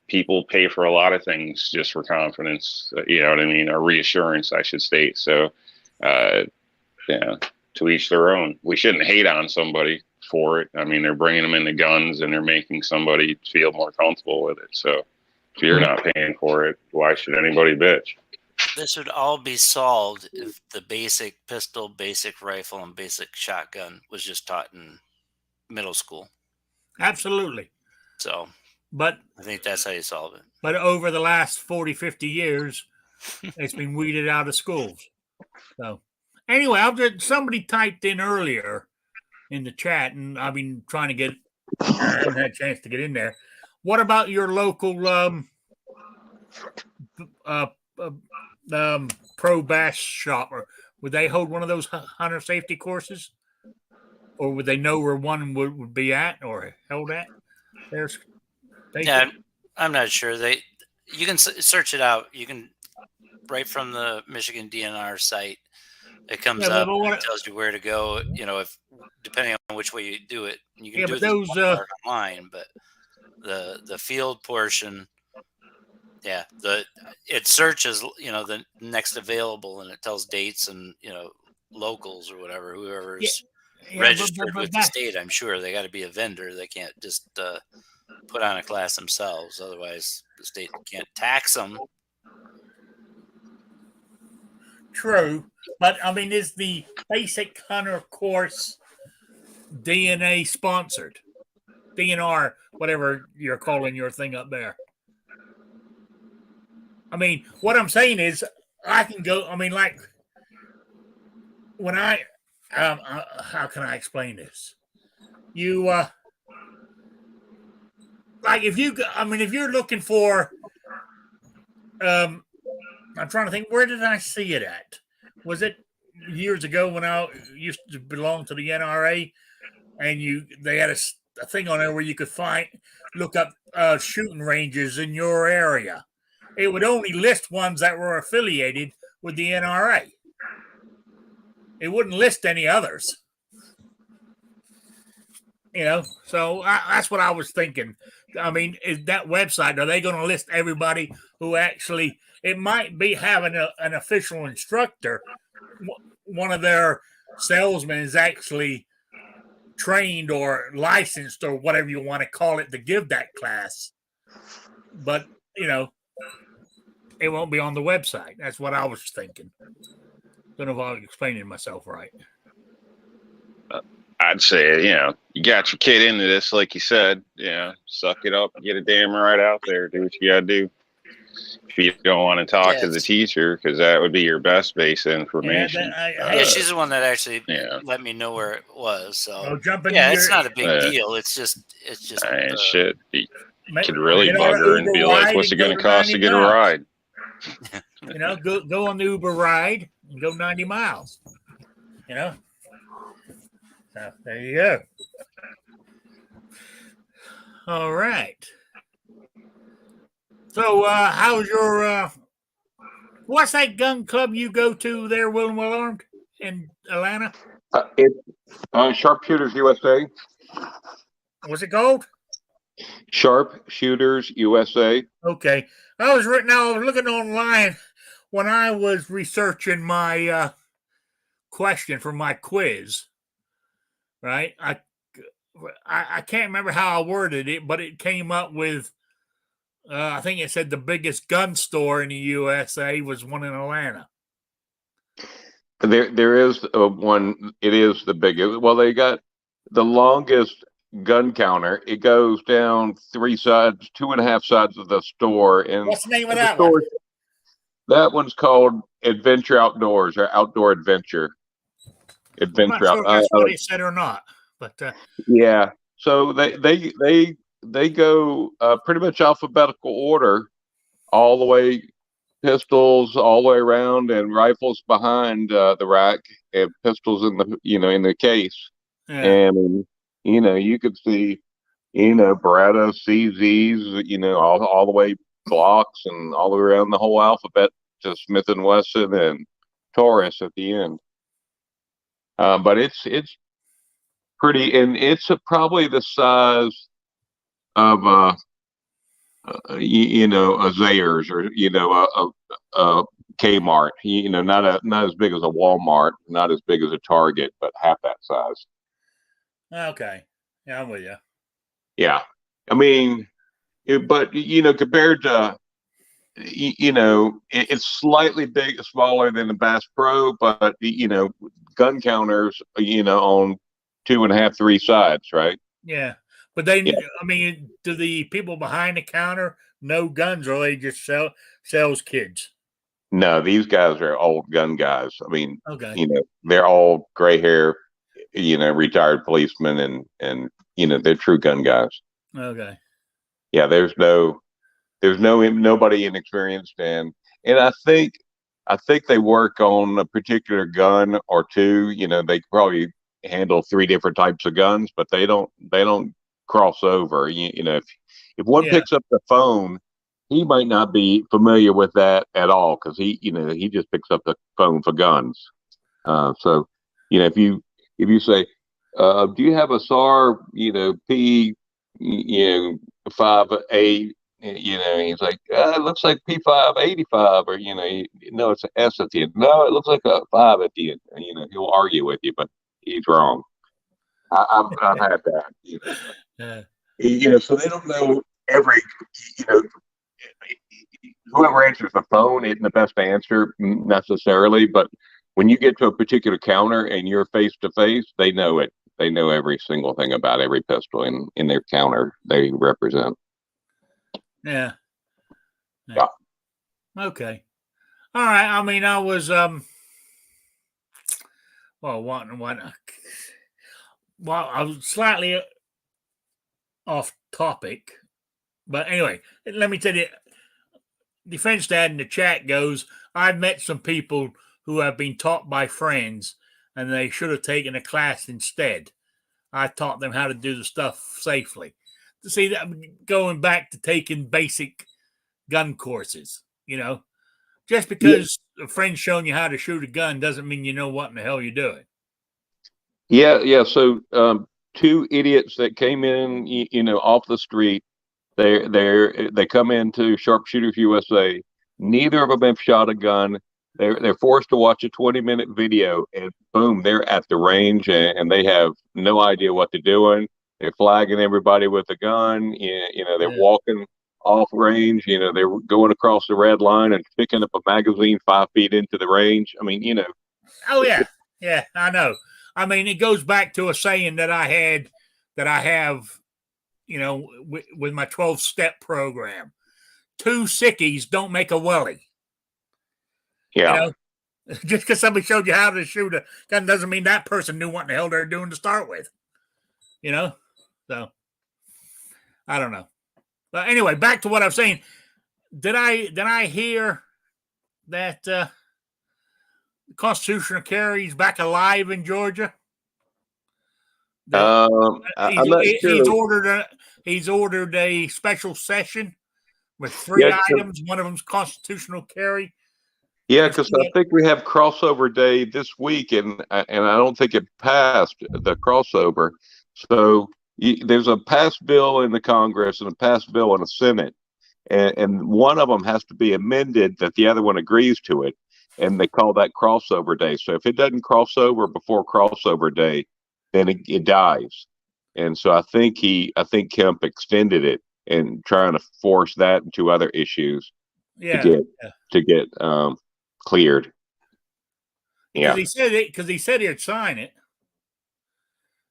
Speaker 2: people pay for a lot of things just for confidence, you know what I mean? Or reassurance, I should state. So, to each their own. We shouldn't hate on somebody for it. I mean, they're bringing them into guns and they're making somebody feel more comfortable with it. So if you're not paying for it, why should anybody bitch?
Speaker 3: This would all be solved if the basic pistol, basic rifle, and basic shotgun was just taught in middle school.
Speaker 1: absolutely.
Speaker 3: So
Speaker 1: But
Speaker 3: I think that's how you solve it.
Speaker 1: But over the last 40, 50 years, it's been weeded out of schools. So anyway, somebody typed in earlier in the chat, and I've been trying to get, I haven't had a chance to get in there. What about your local pro bass shop? Or would they hold one of those hunter safety courses? Or would they know where one would be at or held at?
Speaker 3: I'm not sure. You can search it out. You can right from the Michigan DNR site. It comes up and tells you where to go. If depending on which way you do it, you can do this part online. But the field portion, it searches the next available, and it tells dates and locals or whatever, whoever's registered with the state. I'm sure they got to be a vendor. They can't just put on a class themselves. Otherwise, the state can't tax them.
Speaker 1: True. But, I mean, is the basic hunter course DNA sponsored? DNR, whatever you're calling your thing up there. I mean, what I'm saying is I can go, I mean, like, when how can I explain this? You, like, if you're looking for, I'm trying to think, where did I see it at? Was it years ago when I used to belong to the NRA, and they had a thing on there where you could look up shooting ranges in your area. It would only list ones that were affiliated with the NRA. It wouldn't list any others. So that's what I was thinking. I mean, is that website, are they going to list everybody who actually, it might be having an official instructor. One of their salesmen is actually trained or licensed or whatever you want to call it to give that class. But, it won't be on the website. That's what I was thinking. Don't know if I'm explaining myself right.
Speaker 2: I'd say, you got your kid into this, like you said, suck it up, get a damn right out there, do what you got to do. If you don't want to talk to the teacher, because that would be your best base of information.
Speaker 3: She's the one that actually let me know where it was. So it's not a big deal. It's just
Speaker 2: shit. You could really bug her and be like, "What's it going to cost to get a ride?"
Speaker 1: Go on the Uber ride and go 90 miles. So there you go. All right. So, how's your? What's that gun club you go to there, Will and Well Armed, in Atlanta?
Speaker 6: It's Sharpshooters USA.
Speaker 1: What's it called?
Speaker 6: Sharpshooters USA.
Speaker 1: Okay. I was looking online when I was researching my question for my quiz. Right. I can't remember how I worded it, but it came up with. I think it said the biggest gun store in the USA was one in Atlanta.
Speaker 6: There is one. It is the biggest. Well, they got the longest gun counter. It goes down 3 sides, 2.5 sides of the store. And
Speaker 1: what's the name of that one?
Speaker 6: That one's called Adventure Outdoors or Outdoor Adventure.
Speaker 1: I'm not sure if that's what it said or not, but
Speaker 6: yeah. So they go pretty much alphabetical order, all the way, pistols all the way around, and rifles behind the rack, and pistols in the in the case. And you could see Beretta, CZs, all the way Glocks, and all the way around the whole alphabet to Smith and Wesson and Taurus at the end. But it's pretty, and it's probably the size of a Zayres or a Kmart. Not as big as a Walmart, not as big as a Target, but half that size.
Speaker 1: Okay, yeah, I'm with you.
Speaker 6: Yeah, I mean, but compared to it's slightly smaller than the Bass Pro, but gun counters on 2.5, 3 sides, right?
Speaker 1: Yeah. But I mean, do the people behind the counter know guns, or they just sells kids?
Speaker 6: No, these guys are old gun guys. I mean,
Speaker 1: okay.
Speaker 6: They're all gray hair, retired policemen, and they're true gun guys.
Speaker 1: Okay.
Speaker 6: Yeah, there's nobody inexperienced, and I think they work on a particular gun or two. They probably handle 3 different types of guns, but they don't cross over. If one picks up the phone, he might not be familiar with that at all, because he just picks up the phone for guns. So if you say, do you have a SAR P 5A, he's like, it looks like P585, or no, it's an S at the end. No, it looks like a 5 at the end. He'll argue with you, but he's wrong. I've had that. So they don't know every, whoever answers the phone isn't the best answer necessarily, but when you get to a particular counter and you're face to face, they know it. They know every single thing about every pistol in their counter they represent.
Speaker 1: Yeah. Okay. All right. I mean, I was I was slightly off topic, but anyway, let me tell you. Defense Dad in the chat goes, I've met some people who have been taught by friends, and they should have taken a class instead. I taught them how to do the stuff safely. See, that going back to taking basic gun courses, just because a friend's showing you how to shoot a gun doesn't mean you know what in the hell you're doing.
Speaker 6: Yeah. So 2 idiots that came in, off the street, They come into Sharpshooters USA. Neither of them have shot a gun. They're forced to watch a 20-minute video, and boom, they're at the range, and they have no idea what they're doing. They're flagging everybody with a gun. They're walking off range. They're going across the red line and picking up a magazine 5 feet into the range. I mean.
Speaker 1: Oh yeah, I know. I mean, it goes back to a saying that I have, with my 12-step program. 2 sickies don't make a wellie.
Speaker 6: Yeah.
Speaker 1: Just because somebody showed you how to shoot a gun doesn't mean that person knew what the hell they're doing to start with. So I don't know. But anyway, back to what I was saying. Did I hear that constitutional carry's back alive in Georgia?
Speaker 6: I'm not sure.
Speaker 1: He's ordered a special session with 3 items. One of them's constitutional carry.
Speaker 6: Yeah, because I think we have crossover day this week, and I don't think it passed the crossover. So there's a passed bill in the Congress and a passed bill in the Senate, and one of them has to be amended that the other one agrees to it, and they call that crossover day. So if it doesn't cross over before crossover day, then it dies. And so I think Kemp extended it and trying to force that into other issues to get cleared. Yeah,
Speaker 1: because he said he'd sign it.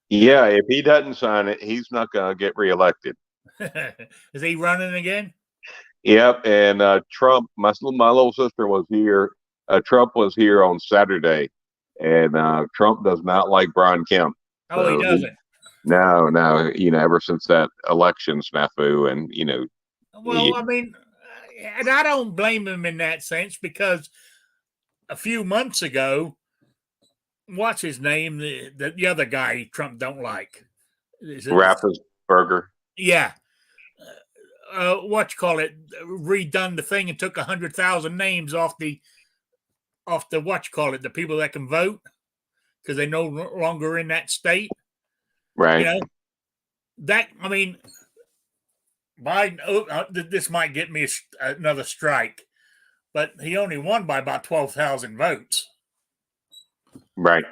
Speaker 6: Yeah, if he doesn't sign it, he's not going to get reelected.
Speaker 1: Is he running again?
Speaker 6: Yep, and Trump, my little sister was here. Trump was here on Saturday, and Trump does not like Brian Kemp.
Speaker 1: Oh, so he doesn't.
Speaker 6: No, ever since that election snafu, and
Speaker 1: Well, I mean, and I don't blame him in that sense because a few months ago, what's his name? The other guy Trump don't like.
Speaker 6: Raffensperger.
Speaker 1: Yeah. Redone the thing and took 100,000 names off the the people that can vote because they're no longer in that state.
Speaker 6: Right.
Speaker 1: Biden, this might get me another strike, but he only won by about 12,000 votes.
Speaker 6: Right.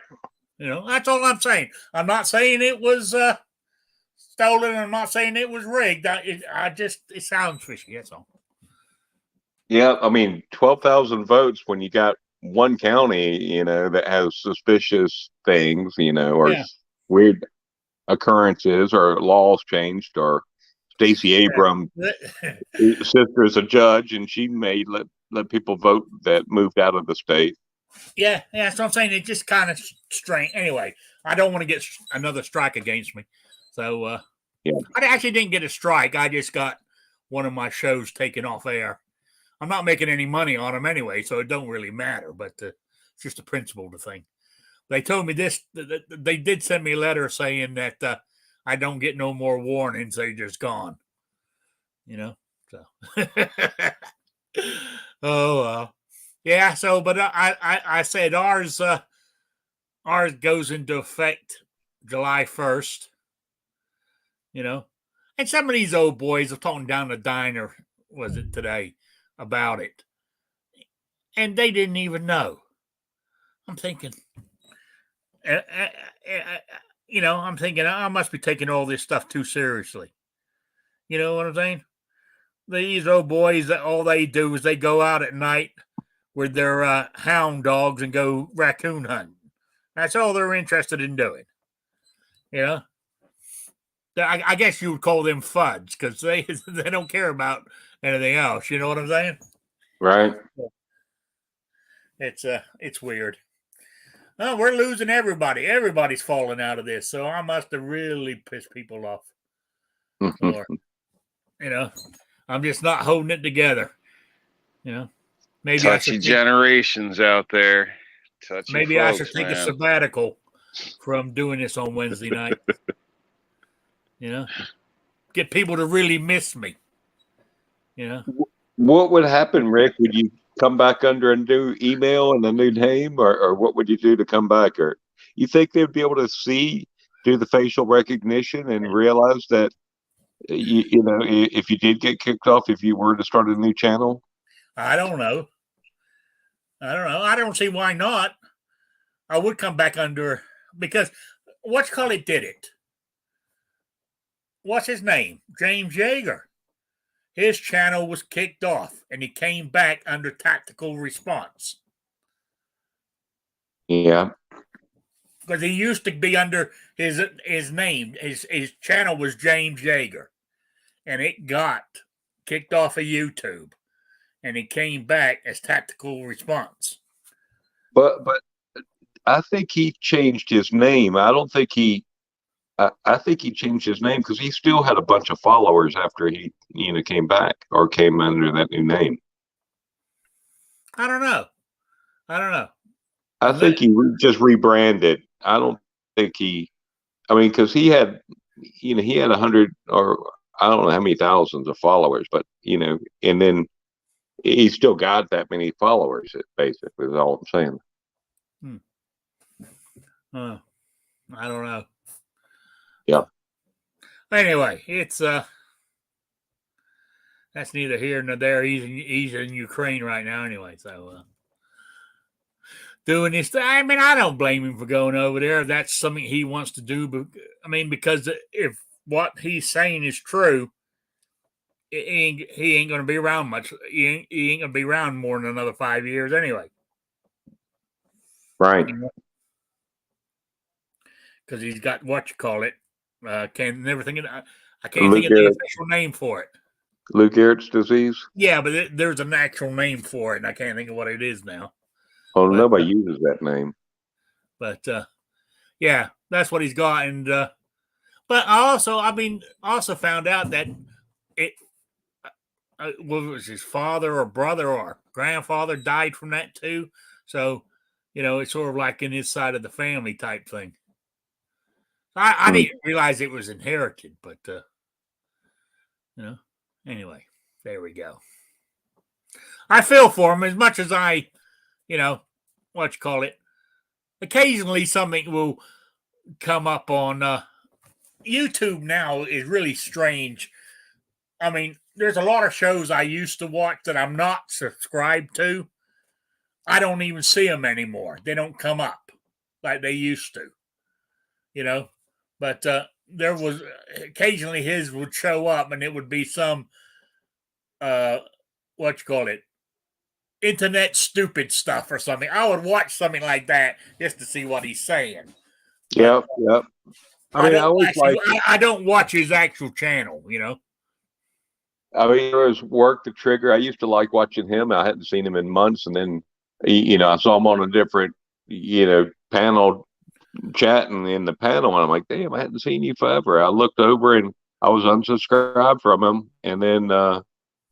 Speaker 1: That's all I'm saying. I'm not saying it was stolen. I'm not saying it was rigged. It sounds fishy. That's all.
Speaker 6: Yeah, I mean, 12,000 votes when you got one county, that has suspicious things, or weird occurrences or laws changed, or Stacey Abrams' sister is a judge and she may let people vote that moved out of the state.
Speaker 1: Yeah, that's what I'm saying. It just kind of strange. Anyway, I don't want to get another strike against me. So, I actually didn't get a strike. I just got one of my shows taken off air. I'm not making any money on them anyway, so it don't really matter. But it's just a principle of the thing. They told me this. They did send me a letter saying that I don't get no more warnings. They're just gone. So. Oh well. Yeah. So, but I said ours goes into effect July 1st. And some of these old boys are talking down the diner. Was it today? About it, and they didn't even know. I'm thinking, I'm thinking I must be taking all this stuff too seriously. You know what I'm saying? These old boys, all they do is they go out at night with their hound dogs and go raccoon hunting. That's all they're interested in doing. I guess you would call them fuds because they don't care about anything else. You know what I'm saying?
Speaker 6: Right.
Speaker 1: It's weird. Oh, we're losing everybody. Everybody's falling out of this. So I must have really pissed people off. Or, I'm just not holding it together. Maybe
Speaker 2: touchy generations out there.
Speaker 1: Maybe I should take a sabbatical from doing this on Wednesday night. Get people to really miss me.
Speaker 6: What would happen, Rick? Would you come back under a new email and a new name, or what would you do to come back? Or you think they'd be able to do the facial recognition and realize that You know, if you did get kicked off, if you were to start a new channel?
Speaker 1: I don't know. I don't see why not. I would come back under, because what's call it did it. What's his name? James Yeager. His channel was kicked off, and he came back under Tactical Response.
Speaker 6: Yeah.
Speaker 1: Because he used to be under his name. His channel was James Yeager, and it got kicked off of YouTube, and he came back as Tactical Response.
Speaker 6: But I think he changed his name. I don't think he. I think he changed his name because he still had a bunch of followers after he, came back or came under that new name.
Speaker 1: I don't know.
Speaker 6: I think he just rebranded. I don't think he. I mean, because he had 100 or I don't know how many thousands of followers, but and then he still got that many followers. Basically, is all I'm saying.
Speaker 1: I don't know.
Speaker 6: Yeah.
Speaker 1: Anyway, it's that's neither here nor there. He's in Ukraine right now anyway, so doing this. I mean, I don't blame him for going over there. That's something he wants to do. But I mean, because if what he's saying is true, he ain't going to be around much. He ain't going to be around more than another 5 years anyway.
Speaker 6: Right.
Speaker 1: Because he's got what you call it. I can't think of the official name for it.
Speaker 6: Lou Gehrig's disease.
Speaker 1: Yeah, but there's an actual name for it, and I can't think of what it is now.
Speaker 6: Oh, nobody uses that name. But
Speaker 1: yeah, that's what he's got. And but I also found out that it was his father or brother or grandfather died from that too. So it's sort of like in his side of the family type thing. I didn't realize it was inherited, but anyway, there we go. I feel for him as much as I, occasionally something will come up on YouTube. Now is really strange. I mean, there's a lot of shows I used to watch that I'm not subscribed to. I don't even see them anymore. They don't come up like they used to, But there was occasionally his would show up, and it would be some internet stupid stuff or something. I would watch something like that just to see what he's saying.
Speaker 6: Yep.
Speaker 1: I don't watch his actual channel,
Speaker 6: I mean, there was Work the Trigger. I used to like watching him. I hadn't seen him in months, and then I saw him on a different panel chatting in the panel, and I'm like, damn, I hadn't seen you forever. I looked over and I was unsubscribed from him, and then the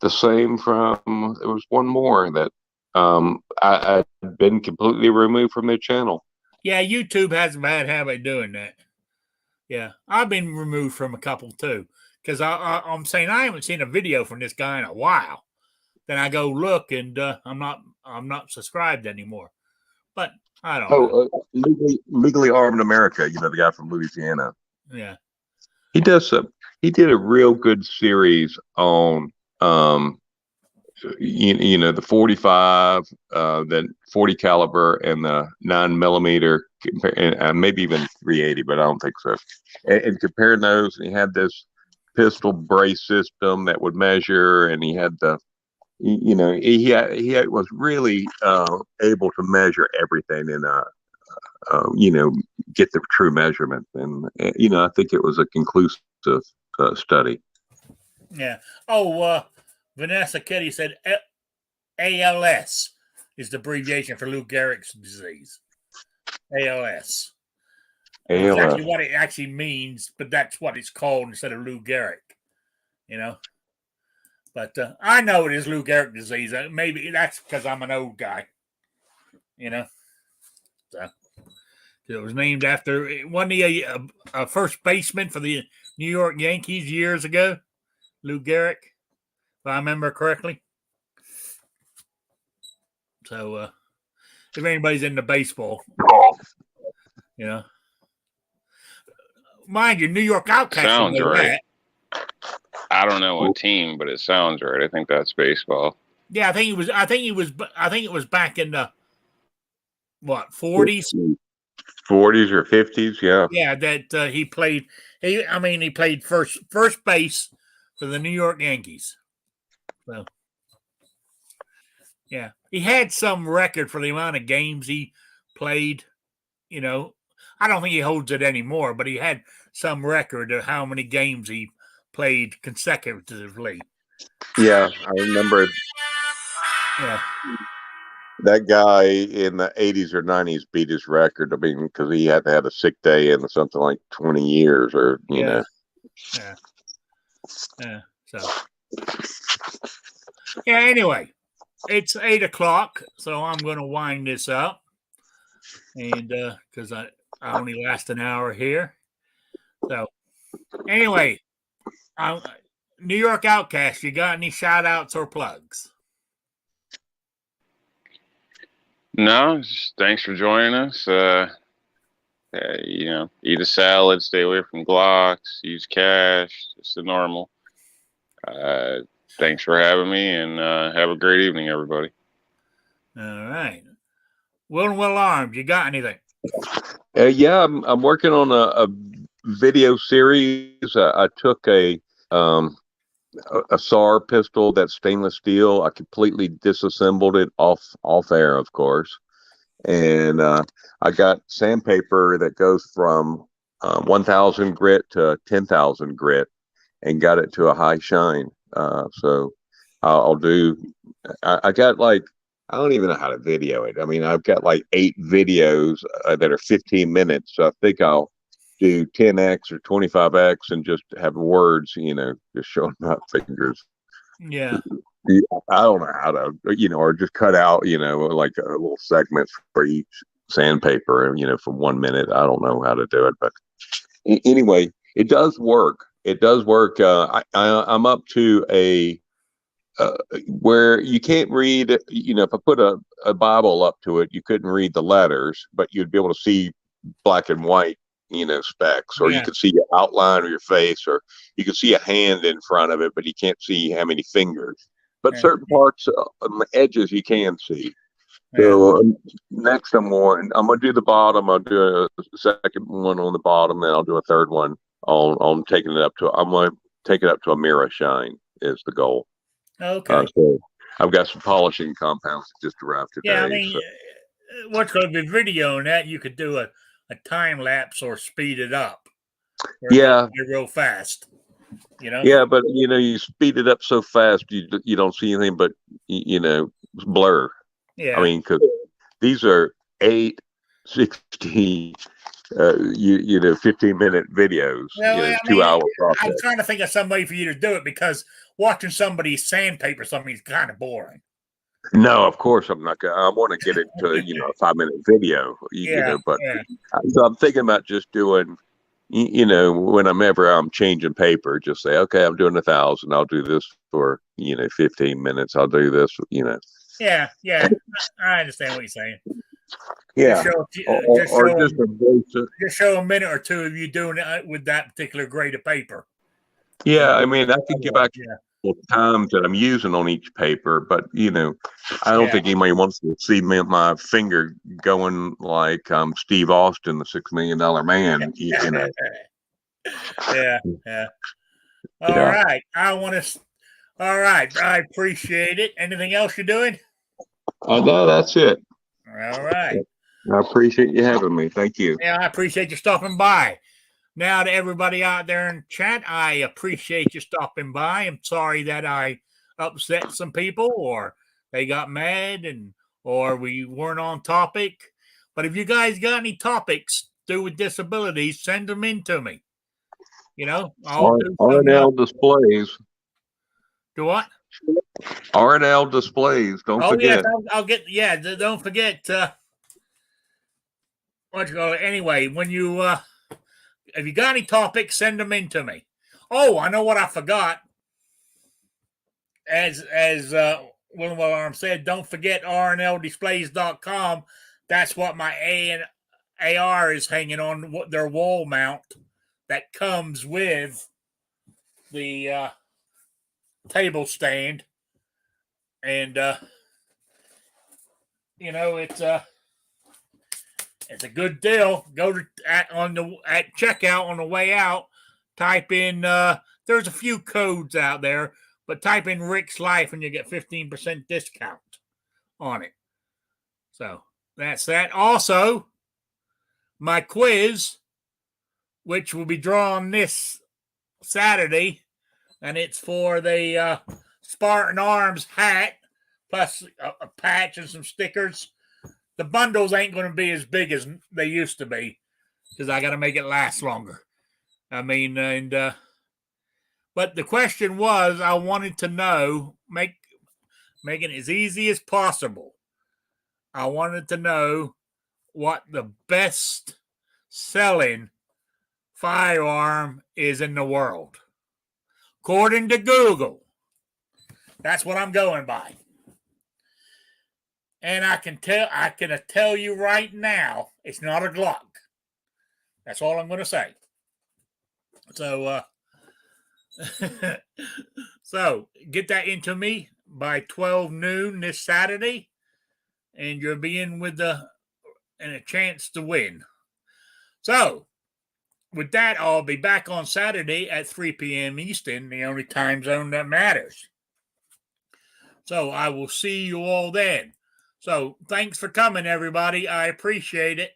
Speaker 6: same from there was one more that I had been completely removed from their channel.
Speaker 1: Yeah, YouTube has a bad habit of doing that. Yeah, I've been removed from a couple too, because I'm saying I haven't seen a video from this guy in a while. Then I go look, and I'm not subscribed anymore. But I don't know.
Speaker 6: Legally Armed America, the guy from Louisiana.
Speaker 1: Yeah.
Speaker 6: He did a real good series on the 45, then 40 caliber and the 9mm, and maybe even 380, but I don't think so. And comparing those, and he had this pistol brace system that would measure, and he had the he was really able to measure everything and get the true measurement, and I think it was a conclusive study.
Speaker 1: Yeah. Oh, Vanessa Ketty said ALS is the abbreviation for Lou Gehrig's disease. ALS. Exactly what it actually means, but that's what it's called instead of Lou Gehrig. But I know it is Lou Gehrig disease. Maybe that's because I'm an old guy. So it was named after, wasn't he a first baseman for the New York Yankees years ago? Lou Gehrig, if I remember correctly. So if anybody's into baseball, mind you, New York Outcasts.
Speaker 2: Sounds right. I don't know what team, but it sounds right. I think that's baseball.
Speaker 1: Yeah, I think it was back in the what 40s.
Speaker 6: 40s or 50s, yeah.
Speaker 1: Yeah, that he played. He played first base for the New York Yankees. So, yeah, he had some record for the amount of games he played. You know, I don't think he holds it anymore, but he had some record of how many games he played consecutively.
Speaker 6: Yeah, I remember
Speaker 1: Yeah,
Speaker 6: that guy in the 80s or 90s beat his record. I mean, because he had had a sick day in something like 20 years, or
Speaker 1: yeah, yeah. So, yeah. Anyway, it's 8 o'clock, so I'm going to wind this up, and because I only last an hour here. So, anyway, New York Outcast, you got any shout outs or plugs?
Speaker 2: No, just thanks for joining us. Eat a salad, stay away from Glocks, use cash, just the normal. Thanks for having me, and have a great evening, everybody.
Speaker 1: All right. Will and Well Armed, you got anything?
Speaker 6: yeah, I'm working on a video series. I took a SAR pistol that's stainless steel. I completely disassembled it off air, of course, and I got sandpaper that goes from 1,000 grit to 10,000 grit, and got it to a high shine. So I'll do. I got like, I don't even know how to video it. I mean, I've got like 8 videos that are 15 minutes. So I think I'll do 10x or 25x and just have words, just showing my fingers.
Speaker 1: Yeah.
Speaker 6: I don't know how to, or just cut out, like a little segments for each sandpaper, for 1 minute. I don't know how to do it, but anyway, it does work. It does work. I'm up to a where you can't read. If I put a Bible up to it, you couldn't read the letters, but you'd be able to see black and white, specs, or you
Speaker 1: Yeah.
Speaker 6: could see your outline of your face, or you could see a hand in front of it, but you can't see how many fingers. But
Speaker 1: Yeah.
Speaker 6: certain parts on the edges you can see.
Speaker 1: Yeah.
Speaker 6: So next, I'm gonna do the bottom. I'll do a second one on the bottom, then I'll do a third one on taking it up to. I'm gonna take it up to a mirror shine is the goal.
Speaker 1: Okay.
Speaker 6: So I've got some polishing compounds that just arrived today.
Speaker 1: Yeah, I mean, what's going to be video on that? You could do a time lapse or speed it up.
Speaker 6: Yeah,
Speaker 1: real fast.
Speaker 6: Yeah, but you speed it up so fast, you don't see anything but blur.
Speaker 1: Yeah.
Speaker 6: I mean, because these are 8, 16, 15-minute videos.
Speaker 1: Well,
Speaker 6: It's 2 hour process.
Speaker 1: I'm trying to think of some way for you to do it, because watching somebody sandpaper something is kind of boring.
Speaker 6: No, of course I'm not gonna. I want to get it to a 5-minute video. But so I'm thinking about just doing. Whenever I'm changing paper, just say, okay, I'm doing 1,000. I'll do this for 15 minutes. I'll do this.
Speaker 1: Yeah. I understand what you're saying.
Speaker 6: Yeah.
Speaker 1: Just show a minute or two of you doing it with that particular grade of paper.
Speaker 6: Yeah, I mean, I can give back times that I'm using on each paper, but I don't think anybody wants to see my finger going like Steve Austin, the $6 Million Man.
Speaker 1: Yeah. All right. All right. I appreciate it. Anything else you're doing?
Speaker 6: No, that's it.
Speaker 1: All right.
Speaker 6: I appreciate you having me. Thank you.
Speaker 1: Yeah, I appreciate you stopping by. Now, to everybody out there in chat, I appreciate you stopping by. I'm sorry that I upset some people, or they got mad, or we weren't on topic. But if you guys got any topics to do with disabilities, send them in to me.
Speaker 6: R&L displays.
Speaker 1: Do what?
Speaker 6: R&L displays. Don't forget.
Speaker 1: Yes, I'll get. Yeah, don't forget. What you call it? Anyway, when you if you got any topics, send them in to me. Oh, I know what I forgot. As William Arm said, don't forget rnldisplays.com. That's what my AR is hanging on, their wall mount that comes with the table stand, and it's a good deal. Go to at checkout on the way out. Type in there's a few codes out there, but type in Rick's Life and you get 15% discount on it. So that's that. Also, my quiz, which will be drawn this Saturday, and it's for the Spartan Arms hat, plus a patch and some stickers. The bundles ain't going to be as big as they used to be because I got to make it last longer. I mean, but the question was, I wanted to know, make it as easy as possible. I wanted to know what the best selling firearm is in the world. According to Google. That's what I'm going by. And I can tell you right now, it's not a Glock. That's all I'm going to say. So, so get that into me by 12 noon this Saturday, and you'll be in with a chance to win. So, with that, I'll be back on Saturday at 3 p.m. Eastern, the only time zone that matters. So I will see you all then. So thanks for coming, everybody. I appreciate it.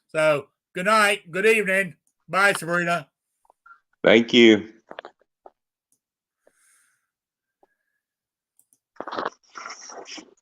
Speaker 1: So good night, good evening. Bye, Sabrina.
Speaker 6: Thank you.